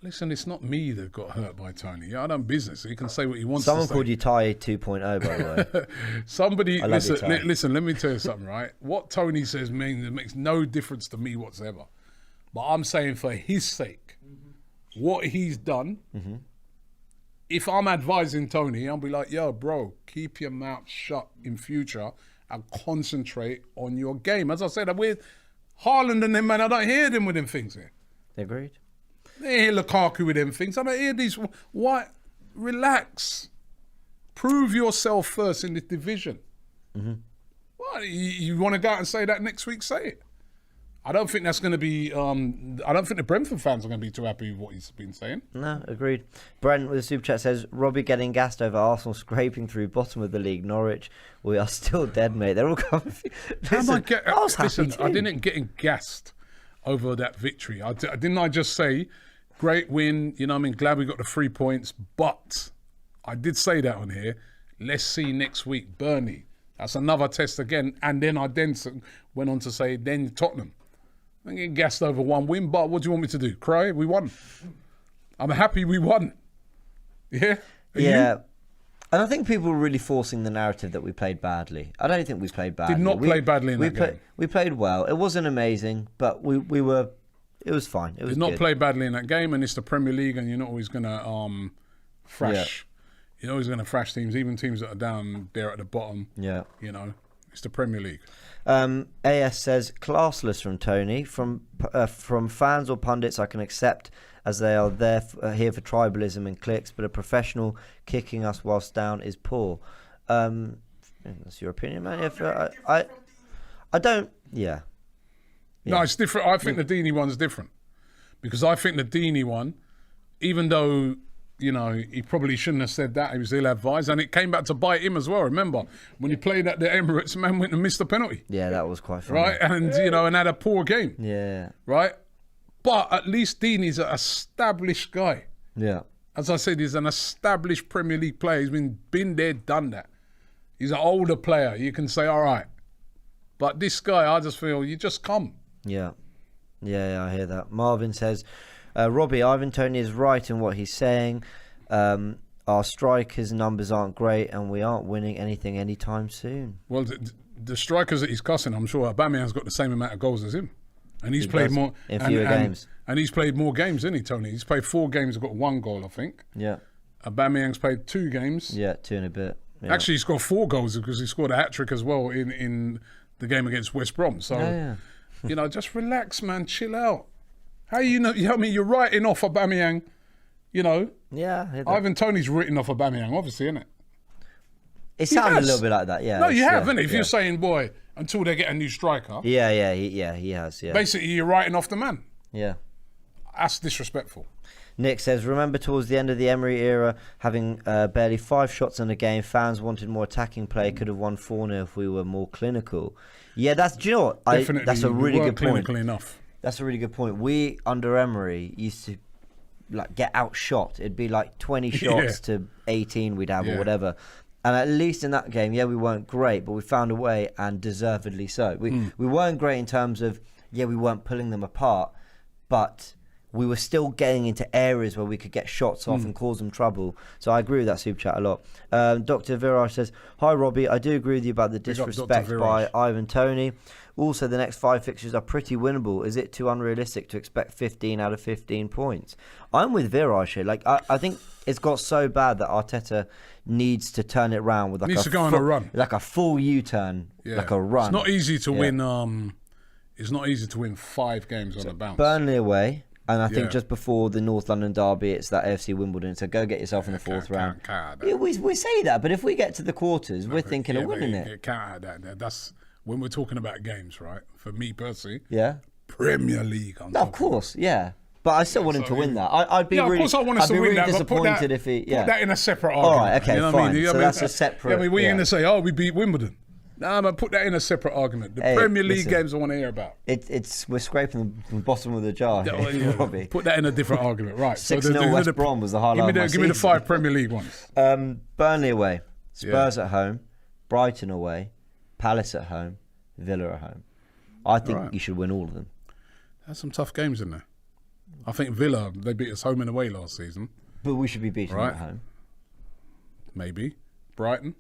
Listen, it's not me that got hurt by Toney. Yeah, I done business. He can say what he wants Someone to say. called you Ty 2.0, by the way. Somebody, listen, let me tell you something, right? What Toney says makes no difference to me whatsoever. But I'm saying for his sake, what he's done, if I'm advising Toney, I'll be like, yo, bro, keep your mouth shut in future and concentrate on your game. As I said, I'm with Haaland and them, man, I don't hear them with them things here. Agreed. They hear Lukaku with them things. I don't hear these. Why? Relax. Prove yourself first in this division. What? You want to go out and say that next week? Say it. I don't think that's going to be. I don't think the Brentford fans are going to be too happy with what he's been saying. No, agreed. Brent with the super chat says, Robbie getting gassed over Arsenal scraping through bottom of the league. Norwich, we are still dead, mate. They're all coming. Listen, I didn't get gassed over that victory. Didn't I just say, great win, you know what I mean, glad we got the 3 points, but I did say that on here, let's see next week, Burnley. That's another test again, and then I went on to say, then Tottenham. I'm getting gassed over one win, but what do you want me to do? Cry? We won. I'm happy we won. Yeah? Are you? And I think people were really forcing the narrative that we played badly. I don't think we played badly. Did not play badly in that game. We played well. It wasn't amazing, but we were. It was fine. It was Did not good. play badly in that game, and it's the Premier League, and you're not always going to thrash. Yeah. You're always going to thrash teams, even teams that are down there at the bottom. Yeah. You know, it's the Premier League. AS says, classless from Toney. From fans or pundits, I can accept, as they are here for tribalism and clicks, but a professional kicking us whilst down is poor. That's your opinion, man. If I don't, yeah. No, it's different. I think the Deeney one's different, because I think the Deeney one, even though, you know, he probably shouldn't have said that, he was ill-advised, and it came back to bite him as well. Remember, when he played at the Emirates, man went and missed the penalty. Yeah, that was quite funny. Right, and, you know, and had a poor game. Yeah. Right? But at least Deeney's an established guy. Yeah. As I said, he's an established Premier League player. He's been there, done that. He's an older player. You can say, all right. But this guy, I just feel, you just come. Yeah. Yeah, I hear that. Marvin says, Robbie, Ivan Toney is right in what he's saying. Our strikers' numbers aren't great and we aren't winning anything anytime soon. Well, the strikers that he's cussing, I'm sure Aubameyang's got the same amount of goals as him. And he's played more in fewer games. And he's played more games, isn't he, Toney? He's played 4 games, got 1 goal, I think. Yeah. Aubameyang's played 2 games. Yeah, 2 and a bit. Yeah. Actually, he scored 4 goals because he scored a hat-trick as well in the game against West Brom. So, you know, just relax, man. Chill out. How you know what I mean? You're writing off Aubameyang, you know. Yeah. Ivan Toney's written off Aubameyang, obviously, isn't it? It sounded a little bit like that, yeah. No, you haven't. If you're saying, boy, until they get a new striker. Yeah, he has, yeah. Basically, you're writing off the man. Yeah. That's disrespectful. Nick says, remember towards the end of the Emery era, having barely 5 shots in a game, fans wanted more attacking play, could have won 4-0 if we were more clinical. Yeah, do you know what? Definitely, that's a really good point. Clinical enough. That's a really good point. We, under Emery, used to get outshot. It'd be like 20 shots to 18 we'd have or whatever. And at least in that game, we weren't great, but we found a way, and deservedly so. We weren't great in terms of, we weren't pulling them apart, but we were still getting into areas where we could get shots off and cause them trouble. So I agree with that super chat a lot. Dr. Viraj says, hi, Robbie. I do agree with you about the disrespect by Ivan Toney. Also, the next 5 fixtures are pretty winnable. Is it too unrealistic to expect 15 out of 15 points? I'm with Viraj here. I think it's got so bad that Arteta needs to turn it around with needs to go on a run. Like a full U-turn, like a run. It's not easy to win. It's not easy to win 5 games on a bounce. Burnley away, And I think just before the North London derby, it's that AFC Wimbledon. So go get yourself in the fourth round. Yeah, we say that, but if we get to the quarters, we're thinking of winning it. That's when we're talking about games, right? For me personally, Premier League. Of course, but I still want him to win that. I'd be really, of course I want us to win that, disappointed if he. Put that in a separate argument. All right, okay, fine. So that's a separate. What are you going to say? Oh, we beat Wimbledon. No, man, put that in a separate argument. The Premier League games I want to hear about. We're scraping the bottom of the jar here, Robbie. Put that in a different argument, right? 6-0 West Brom was the highlight of my Give me the 5 Premier League ones. Burnley away, Spurs at home, Brighton away, Palace at home, Villa at home. I think you should win all of them. There's some tough games in there. I think Villa, they beat us home and away last season. But we should be beating them at home. Maybe. Brighton.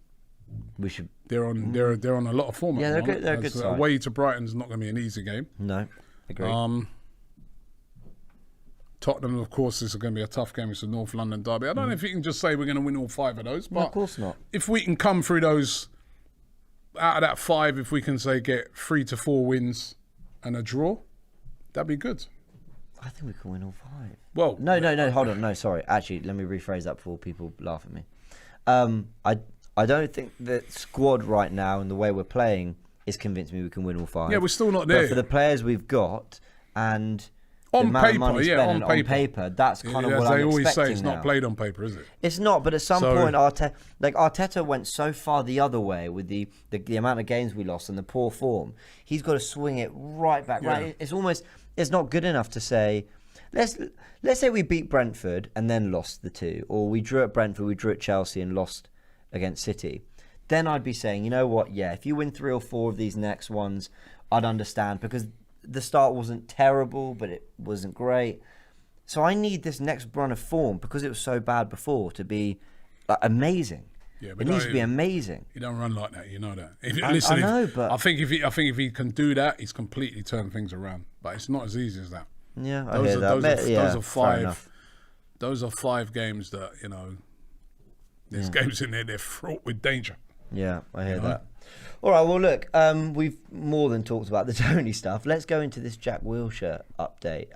We should. They're on a lot of form. Yeah, they're good side. Away to Brighton's not going to be an easy game. No, agree. Tottenham, of course, is going to be a tough game. It's a North London derby. I don't know if you can just say we're going to win all 5 of those, but no, of course not. If we can come through those, out of that 5, if we can say get 3 to 4 wins and a draw, that'd be good. I think we can win all 5. Well, no, hold on, no, sorry. Actually, let me rephrase that before people laugh at me. I don't think the squad right now and the way we're playing is convincing me we can win all 5. Yeah, we're still not there. But for the players we've got and the amount of money spent on paper, that's kind of what I'm expecting now. As they always say, it's not played on paper, is it? It's not, but at some point, Arteta went so far the other way with the amount of games we lost and the poor form. He's got to swing it right back. Yeah. Right? It's not good enough to say, let's say we beat Brentford and then lost the 2, or we drew at Brentford, we drew at Chelsea and lost against City. Then I'd be saying, you know what, if you win 3 or 4 of these next ones, I'd understand, because the start wasn't terrible, but it wasn't great. So I need this next run of form, because it was so bad before, to be amazing. Yeah, but it needs to be amazing. You don't run like that, you know that. I know, but I think if he can do that, he's completely turned things around. But it's not as easy as that. Yeah, I hear that. Those are 5. Those are 5 games that There's games in there, they're fraught with danger. Yeah, I hear that. All right, well, look, we've more than talked about the Toney stuff. Let's go into this Jack Wilshere update.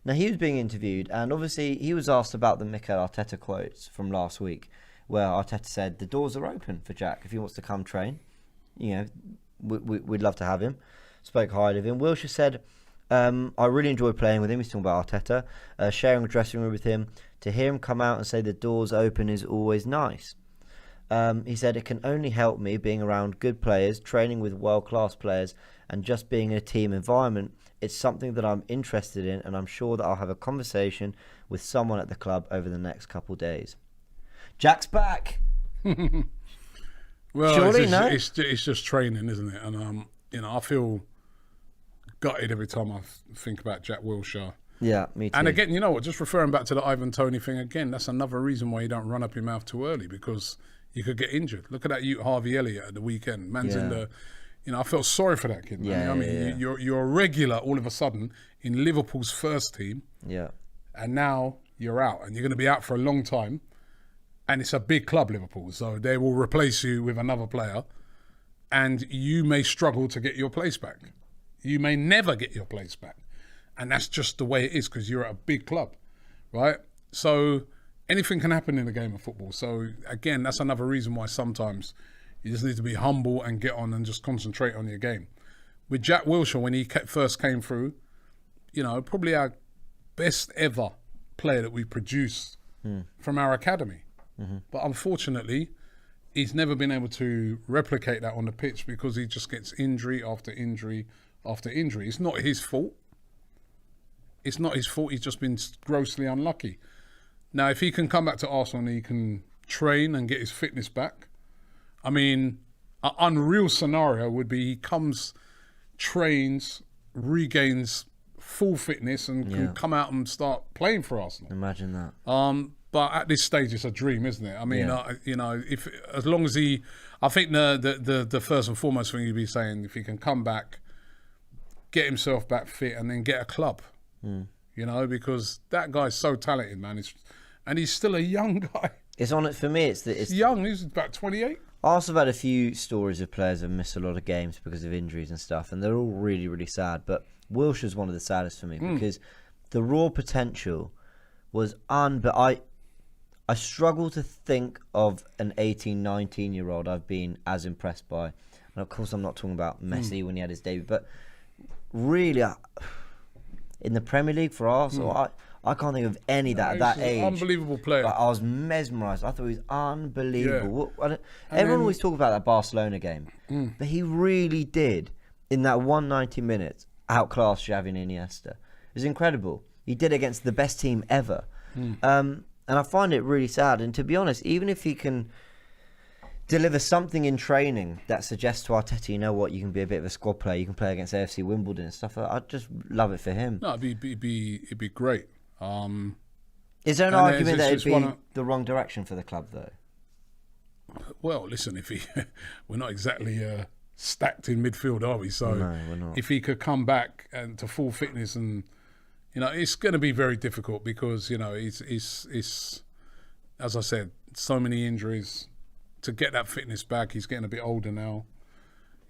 Now, he was being interviewed, and obviously he was asked about the Mikel Arteta quotes from last week, where Arteta said, the doors are open for Jack if he wants to come train. We'd love to have him. Spoke highly of him. Wilshere said, I really enjoyed playing with him. He's talking about Arteta. Sharing a dressing room with him. To hear him come out and say the door's open is always nice. He said, it can only help me being around good players, training with world-class players, and just being in a team environment. It's something that I'm interested in, and I'm sure that I'll have a conversation with someone at the club over the next couple of days. Jack's back. Well, surely, it's just training, isn't it? And I feel gutted every time I think about Jack Wilshere. Yeah, me too. And again, you know what? Just referring back to the Ivan Toney thing again, that's another reason why you don't run up your mouth too early, because you could get injured. Look at that Harvey Elliott at the weekend. Man's in the, I felt sorry for that kid, man. You're a regular all of a sudden in Liverpool's first team. Yeah. And now you're out, and you're going to be out for a long time. And it's a big club, Liverpool, so they will replace you with another player, and you may struggle to get your place back. You may never get your place back. And that's just the way it is, because you're at a big club, right? So anything can happen in a game of football. So again, that's another reason why sometimes you just need to be humble and get on and just concentrate on your game. With Jack Wilshere, when he first came through, probably our best ever player that we produced from our academy. Mm-hmm. But unfortunately, he's never been able to replicate that on the pitch, because he just gets injury after injury after injury. It's not his fault. It's not his fault. He's just been grossly unlucky. Now, if he can come back to Arsenal and he can train and get his fitness back, I mean, an unreal scenario would be he comes, trains, regains full fitness and can come out and start playing for Arsenal. Imagine that. But at this stage, it's a dream, isn't it? I mean, if as long as he, I think the first and foremost thing you'd be saying, if he can come back, get himself back fit, and then get a club, because that guy's so talented, man. And he's still a young guy. It's on it for me. It's young. He's about 28. Arsenal have had a few stories of players who have missed a lot of games because of injuries and stuff, and they're all really, really sad. But Wilshere's one of the saddest for me because the raw potential was but I struggle to think of an 18, 19-year-old I've been as impressed by. And of course, I'm not talking about Messi when he had his debut, but really, in the Premier League for Arsenal, I can't think of any that at that age. Unbelievable player. But I was mesmerised. I thought he was unbelievable. Yeah. Everyone always talk about that Barcelona game, but he really did, in that 190 minutes, outclass Xavi and Iniesta. It was incredible. He did it against the best team ever. And I find it really sad. And to be honest, even if he can deliver something in training that suggests to Arteta, you know what, you can be a bit of a squad player, you can play against AFC Wimbledon and stuff like that, I'd just love it for him. No, it'd be great. Is there an argument that it'd be the wrong direction for the club, though? Well, listen, we're not exactly stacked in midfield, are we? So no, we're not. If he could come back and to full fitness, and it's going to be very difficult because it's as I said, so many injuries. To get that fitness back, he's getting a bit older now.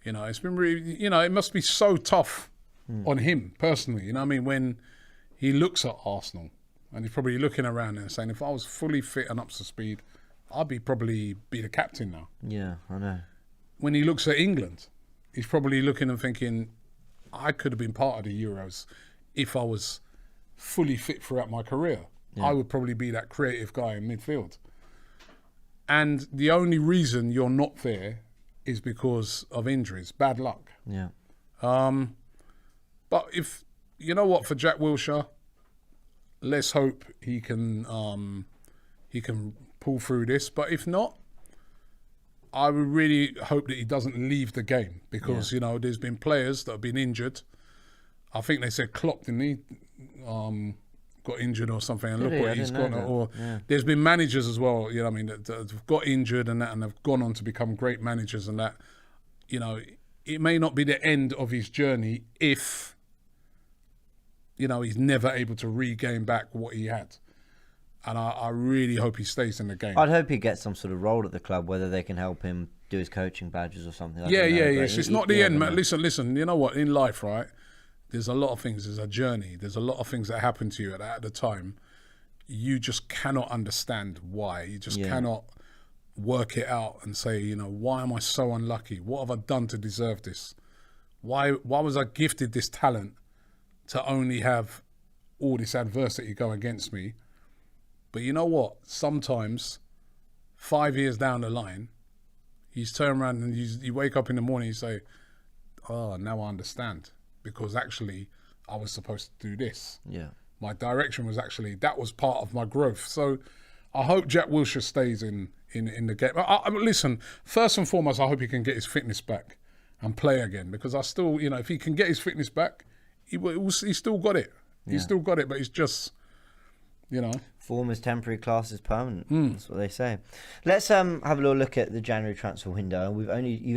It's been really, it must be so tough on him personally. When he looks at Arsenal and he's probably looking around and saying, if I was fully fit and up to speed, I'd probably be the captain now. Yeah, I know. When he looks at England, he's probably looking and thinking, I could have been part of the Euros if I was fully fit throughout my career. Yeah. I would probably be that creative guy in midfield. And the only reason you're not there is because of injuries, bad luck. Yeah. But if for Jack Wilshere, let's hope he can pull through this. But if not, I would really hope that he doesn't leave the game because there's been players that have been injured. I think they said Klopp, didn't he? Got injured or something, and look what he's got. Or there's been managers as well, that have got injured and have gone on to become great managers, and that, it may not be the end of his journey if, he's never able to regain back what he had. And I really hope he stays in the game. I'd hope he gets some sort of role at the club, whether they can help him do his coaching badges or something. It's not the end, man. Listen, you know what? In life, right? There's a lot of things. There's a journey. There's a lot of things that happen to you at the time. You just cannot understand why. You just cannot work it out and say, why am I so unlucky? What have I done to deserve this? Why was I gifted this talent to only have all this adversity go against me? But you know what? Sometimes, 5 years down the line, you turn around and you wake up in the morning and you say, oh, now I understand. Because actually, I was supposed to do this. Yeah. My direction was that was part of my growth. So I hope Jack Wilshere stays in the game. Listen, first and foremost, I hope he can get his fitness back and play again. Because I still, if he can get his fitness back, he's still got it. He's still got it, but it's just, Form is temporary, class is permanent. That's what they say. Let's have a little look at the January transfer window. You've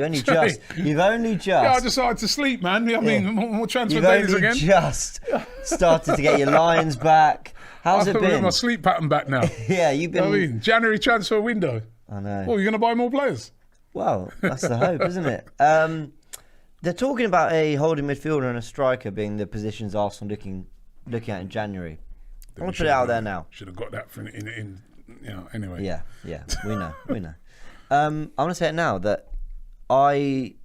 only just. Yeah, I decided to sleep, man. More transfer days again. You've only just started to get your lines back. How's it been? I've got my sleep pattern back now. Yeah, you've been. January transfer window. I know. Well, you're going to buy more players. Well, that's the hope, isn't it? They're talking about a holding midfielder and a striker being the positions Arsenal looking at in January. I'm going to put it out there now. Should have got that anyway. Yeah, we know. I want to say it now that I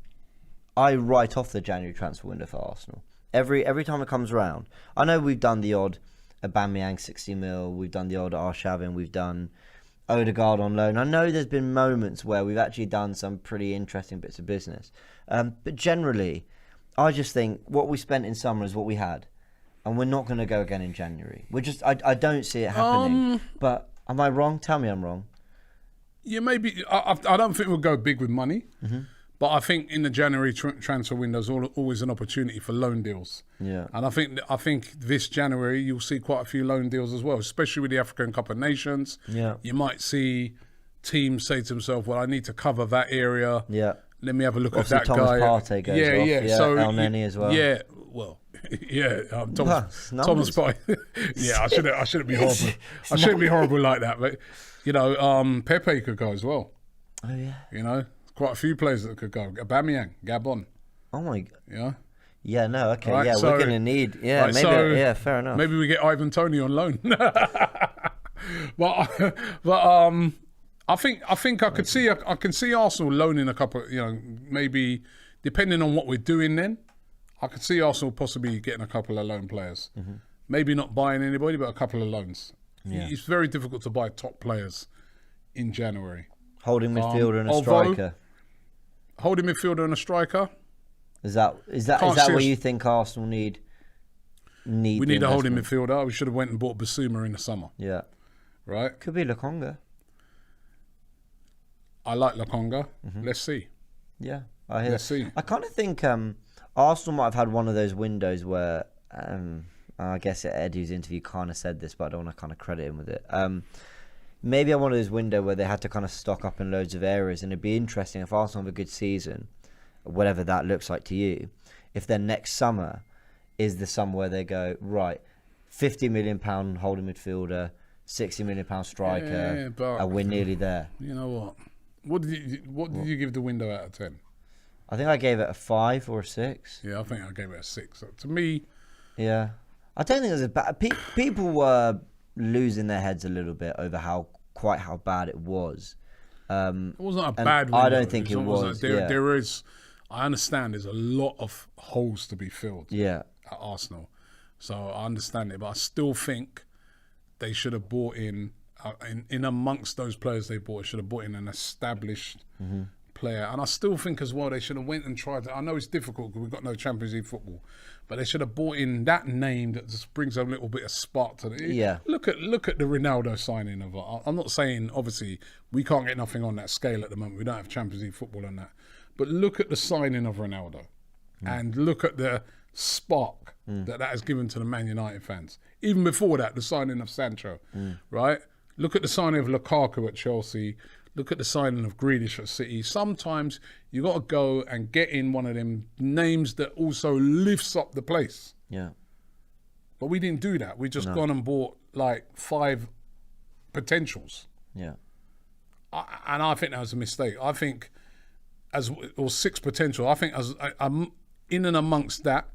write off the January transfer window for Arsenal. Every time it comes around, I know we've done the odd Aubameyang 60 mil, we've done the odd Arshavin, we've done Odegaard on loan. I know there's been moments where we've actually done some pretty interesting bits of business. But generally, I just think what we spent in summer is what we had. And we're not going to go again in January. I don't see it happening. But am I wrong? Tell me I'm wrong. Yeah, maybe. I don't think we'll go big with money. Mm-hmm. But I think in the January transfer window, there's always an opportunity for loan deals. Yeah. And I think this January, you'll see quite a few loan deals as well, especially with the African Cup of Nations. Yeah. You might see teams say to themselves, well, I need to cover that area. Yeah. Let me have a look Obviously, at that Thomas guy. Partey goes off. Yeah. So El Neni as well. Yeah. Well, Thomas Partey. Yeah, I shouldn't be horrible. I shouldn't be horrible like that. But Pepe could go as well. Oh yeah. Quite a few players that could go. Aubameyang, Gabon. Oh my. Yeah. Yeah, no, okay. Right, yeah, so- we're going to need... Yeah, Right, maybe... so yeah, fair enough. Maybe we get Ivan Toney on loan. but I think I could see I can see Arsenal loaning a couple. Maybe depending on what we're doing. Then I could see Arsenal possibly getting a couple of loan players. Mm-hmm. Maybe not buying anybody, but a couple of loans. Yeah. It's very difficult to buy top players in January. Holding midfielder and a although- striker. Holding midfielder and a striker. Is that where you think Arsenal need We the need a holding investment? midfielder. We should have went and bought Basuma in the summer, Yeah. right? Could be Lokonga. I like Lokonga. Mm-hmm. Let's see. Yeah, I hear. Let's see. I kind of think Arsenal might have had one of those windows where I guess Edu's interview kind of said this, but I don't want to kind of credit him with it. Maybe one of those windows where they had to kind of stock up in loads of areas, and it'd be interesting if Arsenal have a good season, whatever that looks like to you, if their next summer is the summer where they go, right, £50 million holding midfielder, £60 million striker, but- and we're nearly there. You know what? What did you give the window out of 10? I think I gave it a 5 or a 6. Yeah, I think I gave it a 6. So to me, Yeah. I don't think it was a bad... people were losing their heads a little bit over how bad it was. it wasn't a And bad window. I don't think it was, yeah. There is, I understand there's a lot of holes to be filled Yeah. at Arsenal. So I understand it, but I still think they should have bought in amongst those players they bought, should have bought in an established player. And I still think as well they should have went and tried to, I know it's difficult because we've got no Champions League football, but they should have bought in that name that just brings a little bit of spark to it. Yeah. Look at the Ronaldo signing of it. I'm not saying, obviously, we can't get nothing on that scale at the moment. We don't have Champions League football on that. But look at the signing of Ronaldo and look at the spark that has given to the Man United fans. Even before that, the signing of Sancho, right? Look at the signing of Lukaku at Chelsea. Look at the signing of Grealish at City. Sometimes you got to go and get in one of them names that also lifts up the place. Yeah. But we didn't do that. We just gone and bought like 5 potentials. Yeah. And I think that was a mistake. I think or 6 potential. I think as in and amongst that,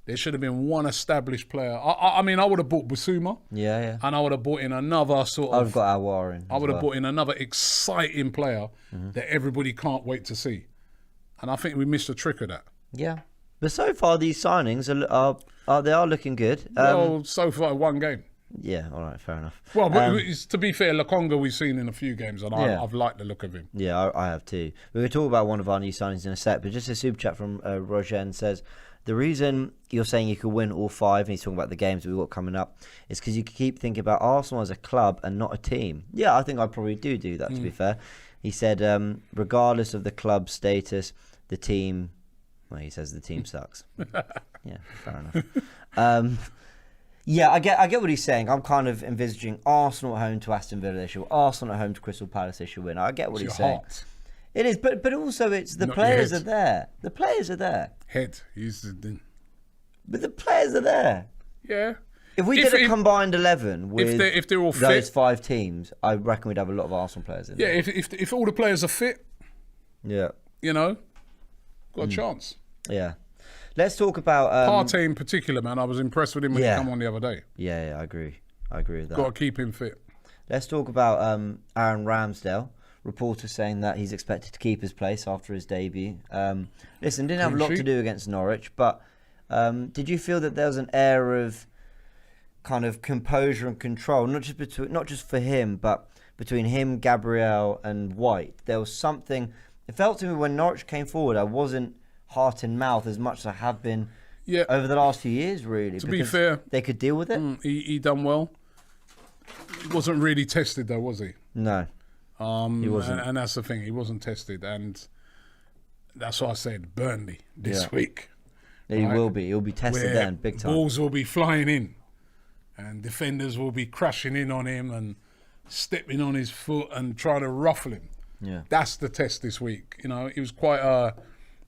there should have been one established player. I mean, I would have bought Basuma. Yeah, yeah. And I would have bought in another sort of... I've got Aouar in. I would have brought in another exciting player that everybody can't wait to see. And I think we missed a trick of that. Yeah. But so far, these signings they are looking good. Well, so far, 1 game. Yeah, all right, fair enough. Well, but to be fair, Lokonga we've seen in a few games, and Yeah. I've liked the look of him. Yeah, I have too. We're going to talk about one of our new signings in a sec, but just a super chat from Rogen says, the reason you're saying you could win all 5, and he's talking about the games we've got coming up, is because you keep thinking about Arsenal as a club and not a team. Yeah, I think I probably do that, to be fair. He said, regardless of the club status, the team... Well, he says the team sucks. Yeah, fair enough. Yeah, I get what he's saying. I'm kind of envisaging Arsenal at home to Aston Villa, they should win. Arsenal at home to Crystal Palace, they should win. I get what It's he's your saying. heart. It is, but also it's the Not your players head. are there. The players are there. Head. He's the... But the players are there. Yeah. If we did a combined 11 with if they're all those fit, 5 teams, I reckon we'd have a lot of Arsenal players in yeah. there. If all the players are fit, Yeah. you know, got a chance. Yeah. Let's talk about... Partey in particular, man, I was impressed with him when he came on the other day. Yeah, I agree. I agree with that. Got to keep him fit. Let's talk about Aaron Ramsdale. Reporters saying that he's expected to keep his place after his debut. Listen, didn't have a lot to do against Norwich, but did you feel that there was an air of kind of composure and control, not just for him, but between him, Gabriel, and White? There was something. It felt to me when Norwich came forward, I wasn't heart in mouth as much as I have been over the last few years, really. To be fair, they could deal with it. He done well. He wasn't really tested though, was he? No. He wasn't. And that's the thing. He wasn't tested, and that's what I said. Burnley this week. He will be. He'll be tested then, big time. Balls will be flying in, and defenders will be crashing in on him and stepping on his foot and trying to ruffle him. Yeah. That's the test this week. You know, he was quite.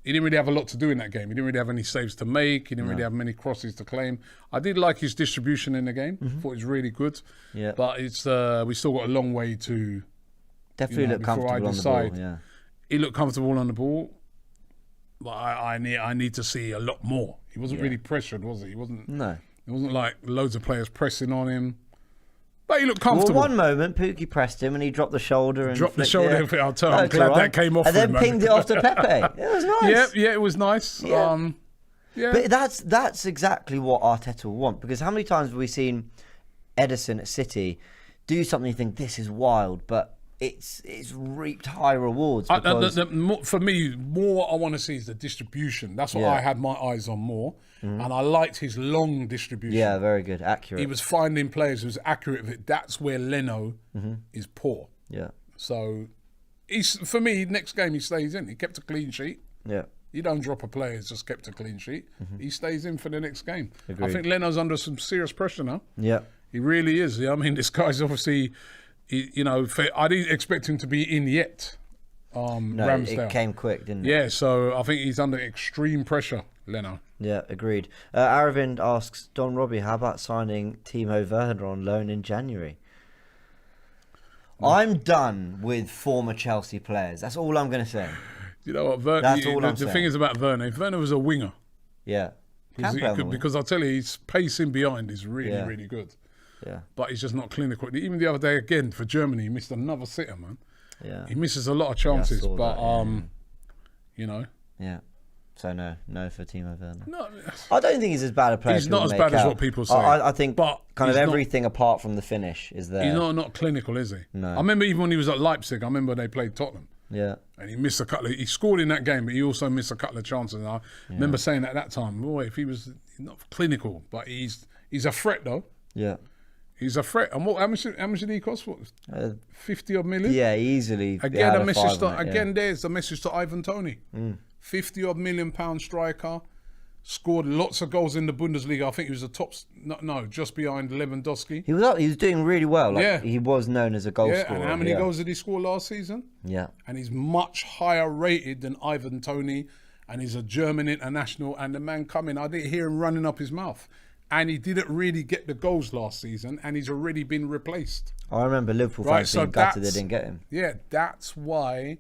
He didn't really have a lot to do in that game. He didn't really have any saves to make. He didn't really have many crosses to claim. I did like his distribution in the game. Thought it was really good. Yeah. But it's we still got a long way to. Definitely look before I comfortable on the decide. ball. Yeah. He looked comfortable on the ball. But I need to see a lot more. He wasn't really pressured, was he? He wasn't. No. It wasn't like loads of players pressing on him. But he looked comfortable. Well, one moment, Pookie pressed him and he dropped the shoulder. And dropped the shoulder. I'm glad that came off. And then pinged it off to Pepe. It was nice. Yeah, it was nice. Yeah. But that's exactly what Arteta will want. Because how many times have we seen Edison at City do something you think, this is wild, but it's reaped high rewards. Because... for me, more what I want to see is the distribution. That's what I had my eyes on more. And I liked his long distribution. Yeah, very good. Accurate. He was finding players who was accurate with it. That's where Leno is poor. Yeah. So, for me, next game he stays in. He kept a clean sheet. Yeah. You don't drop a player who's just kept a clean sheet. He stays in for the next game. Agreed. I think Leno's under some serious pressure now. Yeah. He really is. I mean, this guy's obviously, I didn't expect him to be in yet. Ramsdale. It came quick, didn't it? Yeah, so I think he's under extreme pressure, Leno. Yeah, agreed. Aravind asks, Don Robbie, how about signing Timo Werner on loan in January? I'm done with former Chelsea players. That's all I'm going to say. You know what, the thing is about Werner, if Werner was a winger. Yeah. Because I'll tell you, his pacing behind is really, really good. Yeah. But he's just not clinical. Even the other day, again, for Germany, he missed another sitter, man. Yeah. He misses a lot of chances, but, you know. Yeah. So no for Timo Werner. No, I don't think he's as bad a player. He's not as bad as what people say. I think but kind of everything apart from the finish is there. He's not clinical, is he? No. I remember even when he was at Leipzig, I remember they played Tottenham. Yeah. And he missed a couple he scored in that game, but he also missed a couple of chances. And I remember saying at that time, boy, if he was not clinical, but he's a threat though. Yeah. He's a threat. And how much did he cost? What, 50 odd million? Yeah, easily. Again, there's a message to Ivan Toney. 50 odd million pound striker, scored lots of goals in the Bundesliga. I think he was the top, just behind Lewandowski. He was doing really well. He was known as a goal scorer. And how many goals did he score last season? Yeah. And he's much higher rated than Ivan Toney, and he's a German international. And the man coming, I didn't hear him running up his mouth. And he didn't really get the goals last season, and he's already been replaced. I remember Liverpool fans being gutted they didn't get him. Yeah, that's why.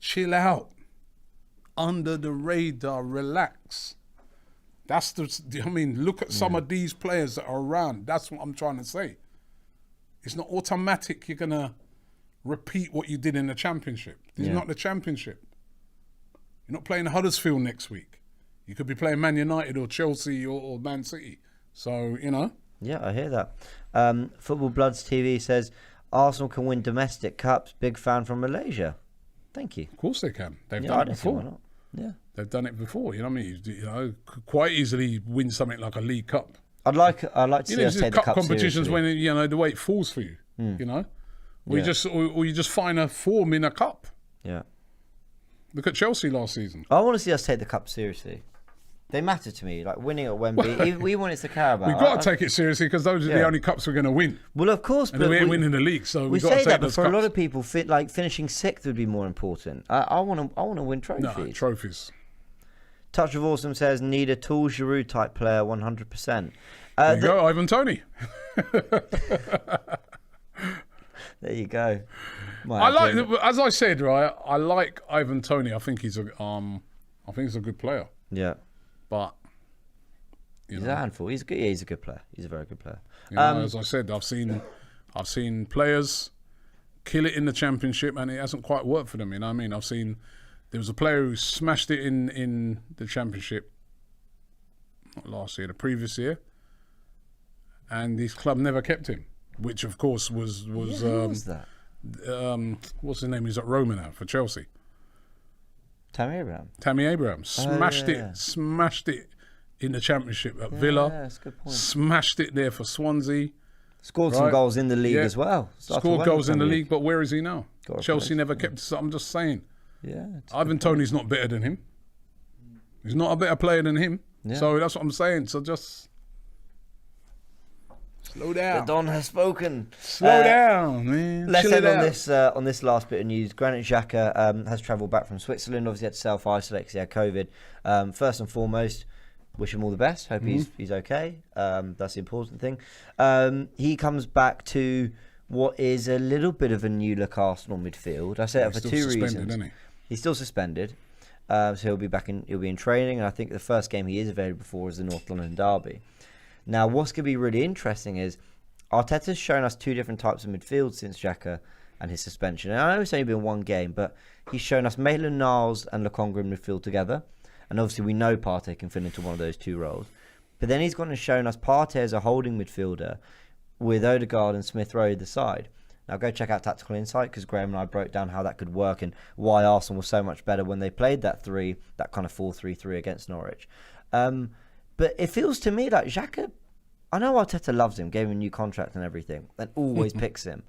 Chill out. Under the radar, relax. Look at some of these players that are around. That's what I'm trying to say. It's not automatic you're going to repeat what you did in the Championship. This is not the Championship. You're not playing Huddersfield next week. You could be playing Man United or Chelsea or Man City. So, you know. Yeah, I hear that. Football Bloods TV says, Arsenal can win domestic cups. Big fan from Malaysia. Thank you. Of course they can. They've done it before. Yeah, they've done it before. You know what I mean? You know, could quite easily win something like a League Cup. I'd like to see us take the cup competitions seriously. when the way it falls for you. You know, or you just find a form in a cup. Yeah. Look at Chelsea last season. I want to see us take the cup seriously. They matter to me, like winning at Wembley. We want it to care about. We've got to take it seriously because those are the only cups we're going to win. Well, of course, and we ain't winning the league, so we got to say take that. But those for cups. a lot of people, finishing sixth would be more important. I want to win trophies. No, trophies. Touch of Awesome says need a tall Giroud type player, 100%. There you go, Ivan Toney. There you go. As I said, right. I like Ivan Toney. I think he's a good player. Yeah, but he's a handful. He's good. Yeah, he's a good player. He's a very good player. As I said, I've seen players kill it in the Championship, and it hasn't quite worked for them. You know what I mean? There was a player who smashed it in the Championship, not last year, the previous year, and his club never kept him, which of course was who was that? What's his name? He's at Roma now for Chelsea. Tammy Abraham smashed it in the Championship at Villa. Yeah, that's a good point. Smashed it there for Swansea. Scored some goals in the league as well. Scored goals in the league, but where is he now? Chelsea never kept. So I'm just saying. Yeah. Ivan Toney's not better than him. He's not a better player than him. Yeah. So that's what I'm saying. So just slow down. The Don has spoken. Slow down, man. Let's end on this last bit of news. Granit Xhaka has travelled back from Switzerland. Obviously had to self-isolate because he had COVID. First and foremost, wish him all the best. Hope he's okay. That's the important thing. He comes back to what is a little bit of a new look Arsenal midfield. I say that for two reasons. Isn't he? He's still suspended. So he'll be in training, and I think the first game he is available for is the North London derby. Now, what's going to be really interesting is Arteta's shown us two different types of midfield since Xhaka and his suspension. And I know it's only been one game, but he's shown us Maitland-Niles and Lokonga in midfield together. And obviously we know Partey can fit into one of those two roles. But then he's gone and shown us Partey as a holding midfielder with Odegaard and Smith Rowe either side. Now go check out Tactical Insight, because Graham and I broke down how that could work and why Arsenal was so much better when they played that kind of 4-3-3 against Norwich. But it feels to me like Xhaka, I know Arteta loves him, gave him a new contract and everything, and always picks him.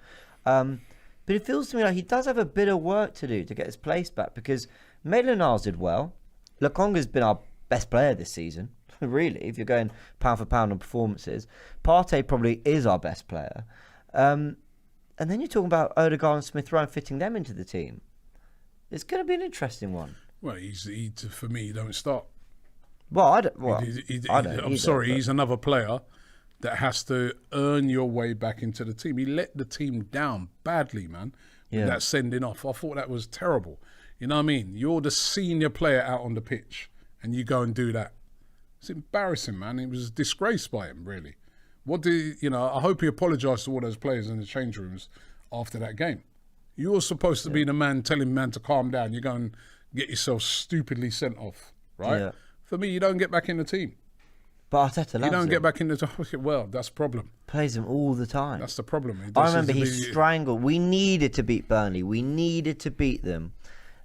But it feels to me like he does have a bit of work to do to get his place back, because Maitland-Niles did well. Lokonga's been our best player this season, really, if you're going pound for pound on performances. Partey probably is our best player. And then you're talking about Odegaard and Smith Rowe fitting them into the team. It's going to be an interesting one. Well, for me, he don't start. Well, I don't. Well, I'm sorry, he's another player that has to earn your way back into the team. He let the team down badly, man, with that sending off. I thought that was terrible. You know what I mean? You're the senior player out on the pitch, and you go and do that. It's embarrassing, man. It was disgraced by him, really. I hope he apologised to all those players in the change rooms after that game. You're supposed to be the man telling man to calm down. You go and get yourself stupidly sent off, right? Yeah. For me, you don't get back in the team. But Arteta loves him. You don't get back in the team. Well, that's the problem. Plays him all the time. That's the problem. I remember he strangled. We needed to beat Burnley. We needed to beat them.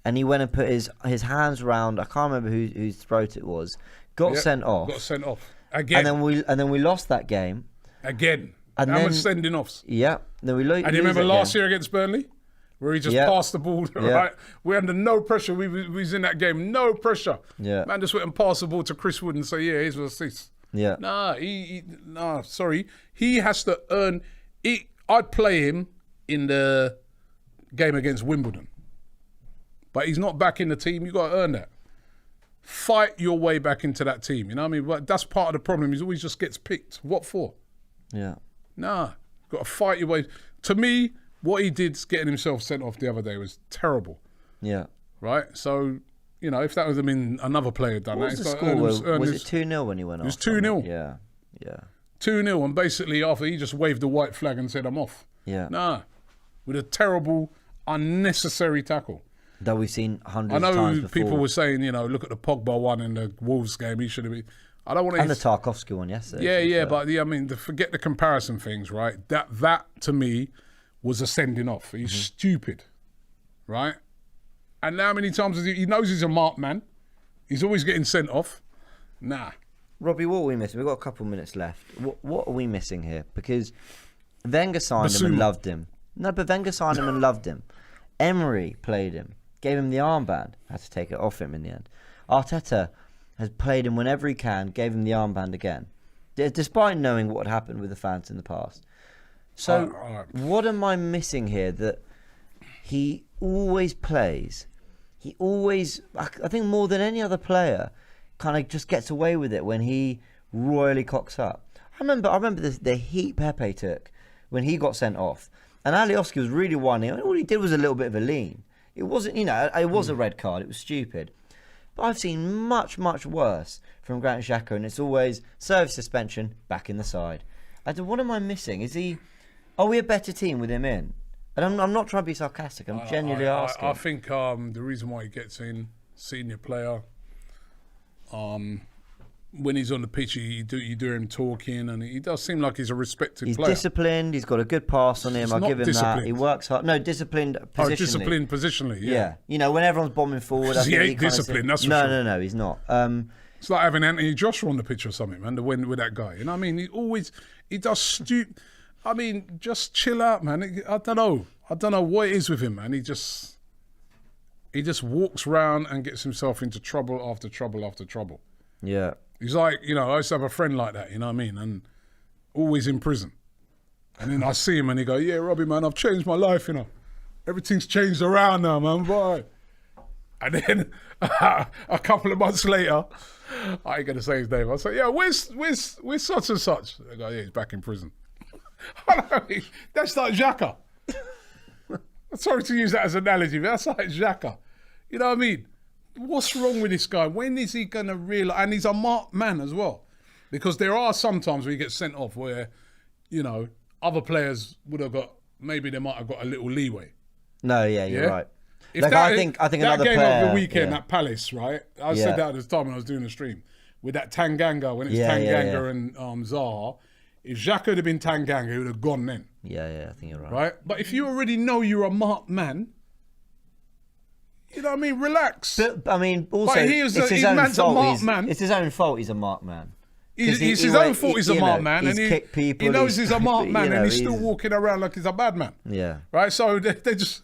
And he went and put his hands around, I can't remember whose throat it was, got sent off. Got sent off. Again. And then we lost that game. Again. How much sending offs? Yeah. Then we and you remember last year against Burnley? Where he just passed the ball, right? We're under no pressure. We was in that game, no pressure. Yeah. Man just went and passed the ball to Chris Wood and say, yeah, here's what's this. Yeah. Sorry. He has to earn it. I'd play him in the game against Wimbledon. But he's not back in the team. You got to earn that. Fight your way back into that team. You know what I mean? But that's part of the problem. He always just gets picked. What for? Yeah. Got to fight your way. To me, what he did getting himself sent off the other day was terrible. Yeah. Right? So, if that would have been another player done what that. Was the score? Was it 2-0 when he went off? It was 2-0. Yeah. Yeah. 2-0, and basically after he just waved the white flag and said, I'm off. Yeah. With a terrible, unnecessary tackle. That we've seen hundreds of times before. I know people were saying, look at the Pogba one in the Wolves game. He should have been. I don't want to. And the Tarkovsky one yesterday. Yeah, but forget the comparison things, right? That to me was a sending off. He's stupid, right? And how many times he knows he's a marked man? He's always getting sent off. Nah. Robbie, what are we missing? We've got a couple of minutes left. What are we missing here? Because Wenger signed him and loved him. No, but Wenger signed him and loved him. Emery played him. Gave him the armband. Had to take it off him in the end. Arteta has played him whenever he can. Gave him the armband again. Despite knowing what had happened with the fans in the past. So, what am I missing here? That he always plays. He always, I think more than any other player, kind of just gets away with it when he royally cocks up. I remember the heat Pepe took when he got sent off. And Alioski was really whining. All he did was a little bit of a lean. It wasn't, it was a red card. It was stupid. But I've seen much, much worse from Granit Xhaka, and it's always service suspension, back in the side. What am I missing? Are we a better team with him in? And I'm not trying to be sarcastic. I'm genuinely asking. I think the reason why he gets in, senior player, when he's on the pitch, you do him talking, and he does seem like he's a respected player. He's disciplined. He's got a good pass on him. I'll give him that. He works hard. No, disciplined positionally. Disciplined positionally, yeah. When everyone's bombing forward. He ain't disciplined, that's for sure. No, he's not. It's like having Anthony Joshua on the pitch or something, man, with that guy. You know what I mean? He does stupid. I mean, just chill out, man. I don't know what it is with him, man. He just walks around and gets himself into trouble after trouble after trouble. Yeah. He's like, I used to have a friend like that, you know what I mean? And always in prison. And then I see him and he go, yeah, Robbie, man, I've changed my life, Everything's changed around now, man. Bye. And then a couple of months later, I ain't going to say his name. I say, yeah, where's such and such? They go, yeah, he's back in prison. That's like Xhaka. Sorry to use that as an analogy, but that's like Xhaka. You know what I mean? what's wrong with this guy? When is he going to realise? And he's a marked man as well. Because there are some times where he gets sent off where, you know, other players would have got, maybe they might have got a little leeway. No, yeah, you're right. If like, I think that another game player, of the weekend at Palace, right? I said that at the time when I was doing the stream. With that Tanganga, when it's Tanganga and Zaha, if Xhaka had been Tanganga, he would have gone then. Yeah, I think you're right. Right? But if you already know you're a marked man, you know what I mean? Relax. But, I mean, also, but it's his own fault. Man. It's his own fault he's a marked man. It's his own fault he's a marked man. He's And kicked people. He knows he's a marked man and he's still he's walking around like he's a bad man. Yeah. Right? So they just,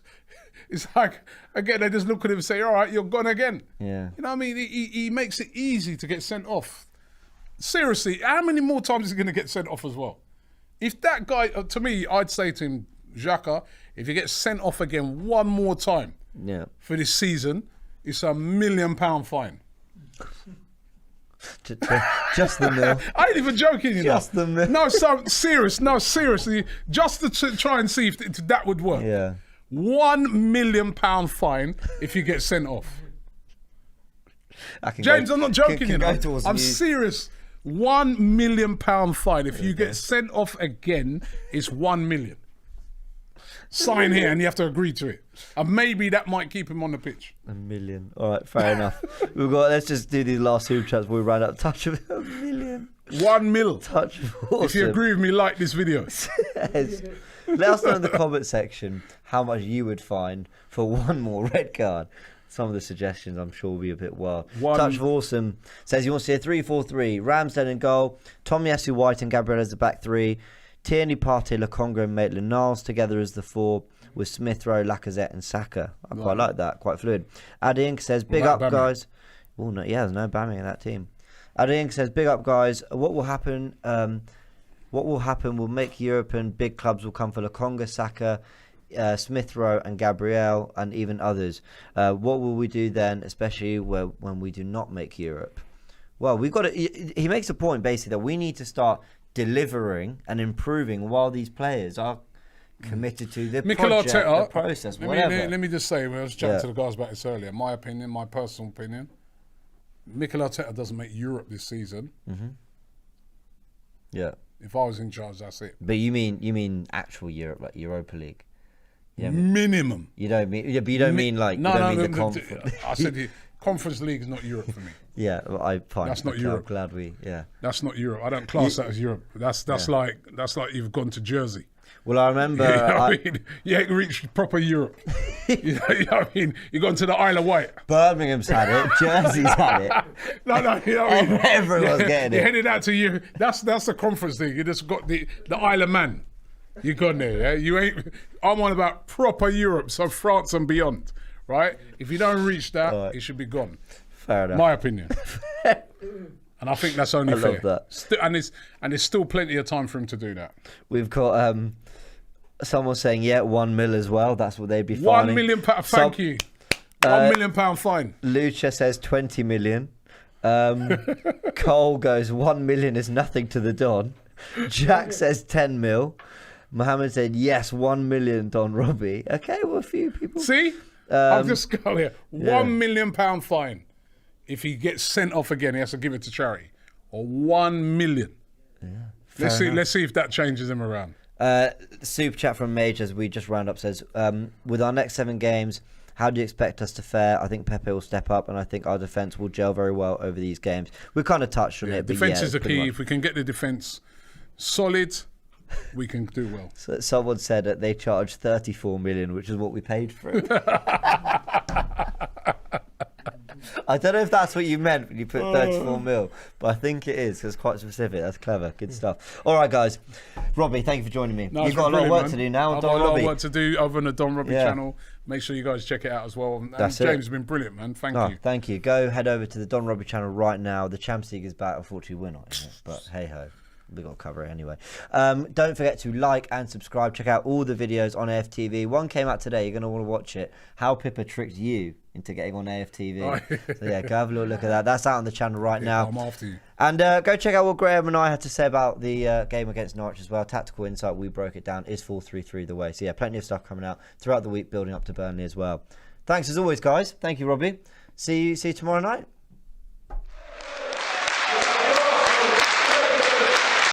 it's like, again, they just look at him and say, all right, you're gone again. Yeah. You know what I mean? He makes it easy to get sent off. Seriously, how many more times is he going to get sent off as well? If that guy, to me, I'd say to him, Xhaka, if he gets sent off again one more time for this season, it's £1 million fine. Just the mill. I ain't even joking, you know. Just the mill. No, seriously, just to try and see if that would work. Yeah. £1 million fine if you get sent off. James, I'm not joking, you know. I'm serious. £1 million fine if you get sent off again. It's 1 million. Sign here, and you have to agree to it. And maybe that might keep him on the pitch. $1 million. All right, fair enough. Let's just do these last super chats before we round up. Touch of $1 million. 1 mil. Touch of awesome. If you agree with me, like this video. Let us know in the comment section how much you would fine for one more red card. Some of the suggestions, I'm sure, will be a bit wild. Touch of Awesome says he wants to see a 3-4-3. Ramsdale in goal. Tomiyasu, White and Gabriel as the back three. Tierney, Partey, Lokonga and Maitland-Niles together as the four with Smith Rowe, Lacazette and Saka. I quite like that. Quite fluid. Adink says, big up, guys. Oh, no, yeah, there's no Aubameyang in that team. Adink says, big up, guys. What will happen? Will make Europe and big clubs will come for Lokonga, Saka, Smith Rowe and Gabriel and even others. What will we do then, especially when we do not make Europe? Well, we've got to. He makes a point basically that we need to start delivering and improving while these players are committed to the project, the process, whatever. Let me just say, when I was chatting to the guys about this earlier, my opinion, my personal opinion, Mikel Arteta doesn't make Europe this season. Mm-hmm. Yeah. If I was in charge, that's it. But you mean actual Europe, like Europa League? Yeah, minimum. You don't mean, but you don't mean like the conference. I said the Conference League is not Europe for me. Yeah, well, I find that's not Europe. I'm glad That's not Europe. I don't class that as Europe. That's like you've gone to Jersey. Well, I remember. You know what I mean? You ain't reached proper Europe. you know what I mean? You've gone to the Isle of Wight. Birmingham's had it. Jersey's had it. No, you know what I mean? Everyone's getting it. You're headed out to you. That's the Conference League. You just got the Isle of Man. You gone there, yeah? You ain't. I'm on about proper Europe, so France and beyond, right? If you don't reach that, it should be gone. Fair enough. My opinion. And I think that's only fair. Love that. And there's still plenty of time for him to do that. We've got someone saying 1 mil as well. That's what they'd be fining. £1 million. Thank you. £1 million fine. Lucha says 20 million. Cole goes 1 million is nothing to the Don. Jack says 10 mil. Mohammed said yes, 1 million Don Robbie. Okay, well, a few people. See, I've just got here. £1 million fine. If he gets sent off again, he has to give it to charity. Or 1 million. Yeah. Let's see if that changes him around. Super chat from Mage as we just round up says, with our next 7 games, how do you expect us to fare? I think Pepe will step up, and I think our defence will gel very well over these games. We kind of touched on it. Defence is the key. If we can get the defence solid, we can do well. So someone said that they charged 34 million, which is what we paid for it. I don't know if that's what you meant when you put 34 mil, but I think it is. It's quite specific. That's clever. Good stuff. All right, guys. Robbie, thank you for joining me. You've got a lot of work to do now. I've got a lot of work to do over on the Don Robbie channel. Make sure you guys check it out as well. And James has been brilliant, man. Thank you. Thank you. Go head over to the Don Robbie channel right now. The Champions League is back. Unfortunately, we're not in it, but hey-ho. We've got to cover it anyway. Don't forget to like and subscribe. Check out all the videos on AFTV. One came out today. You're going to want to watch it. How Pippa tricked you into getting on AFTV. So yeah, go have a little look at that. That's out on the channel right now. I'm after you. And go check out what Graham and I had to say about the game against Norwich as well. Tactical Insight, we broke it down. Is 4-3-3 the way? So yeah, plenty of stuff coming out throughout the week, building up to Burnley as well. Thanks as always, guys. Thank you, Robbie. See you tomorrow night.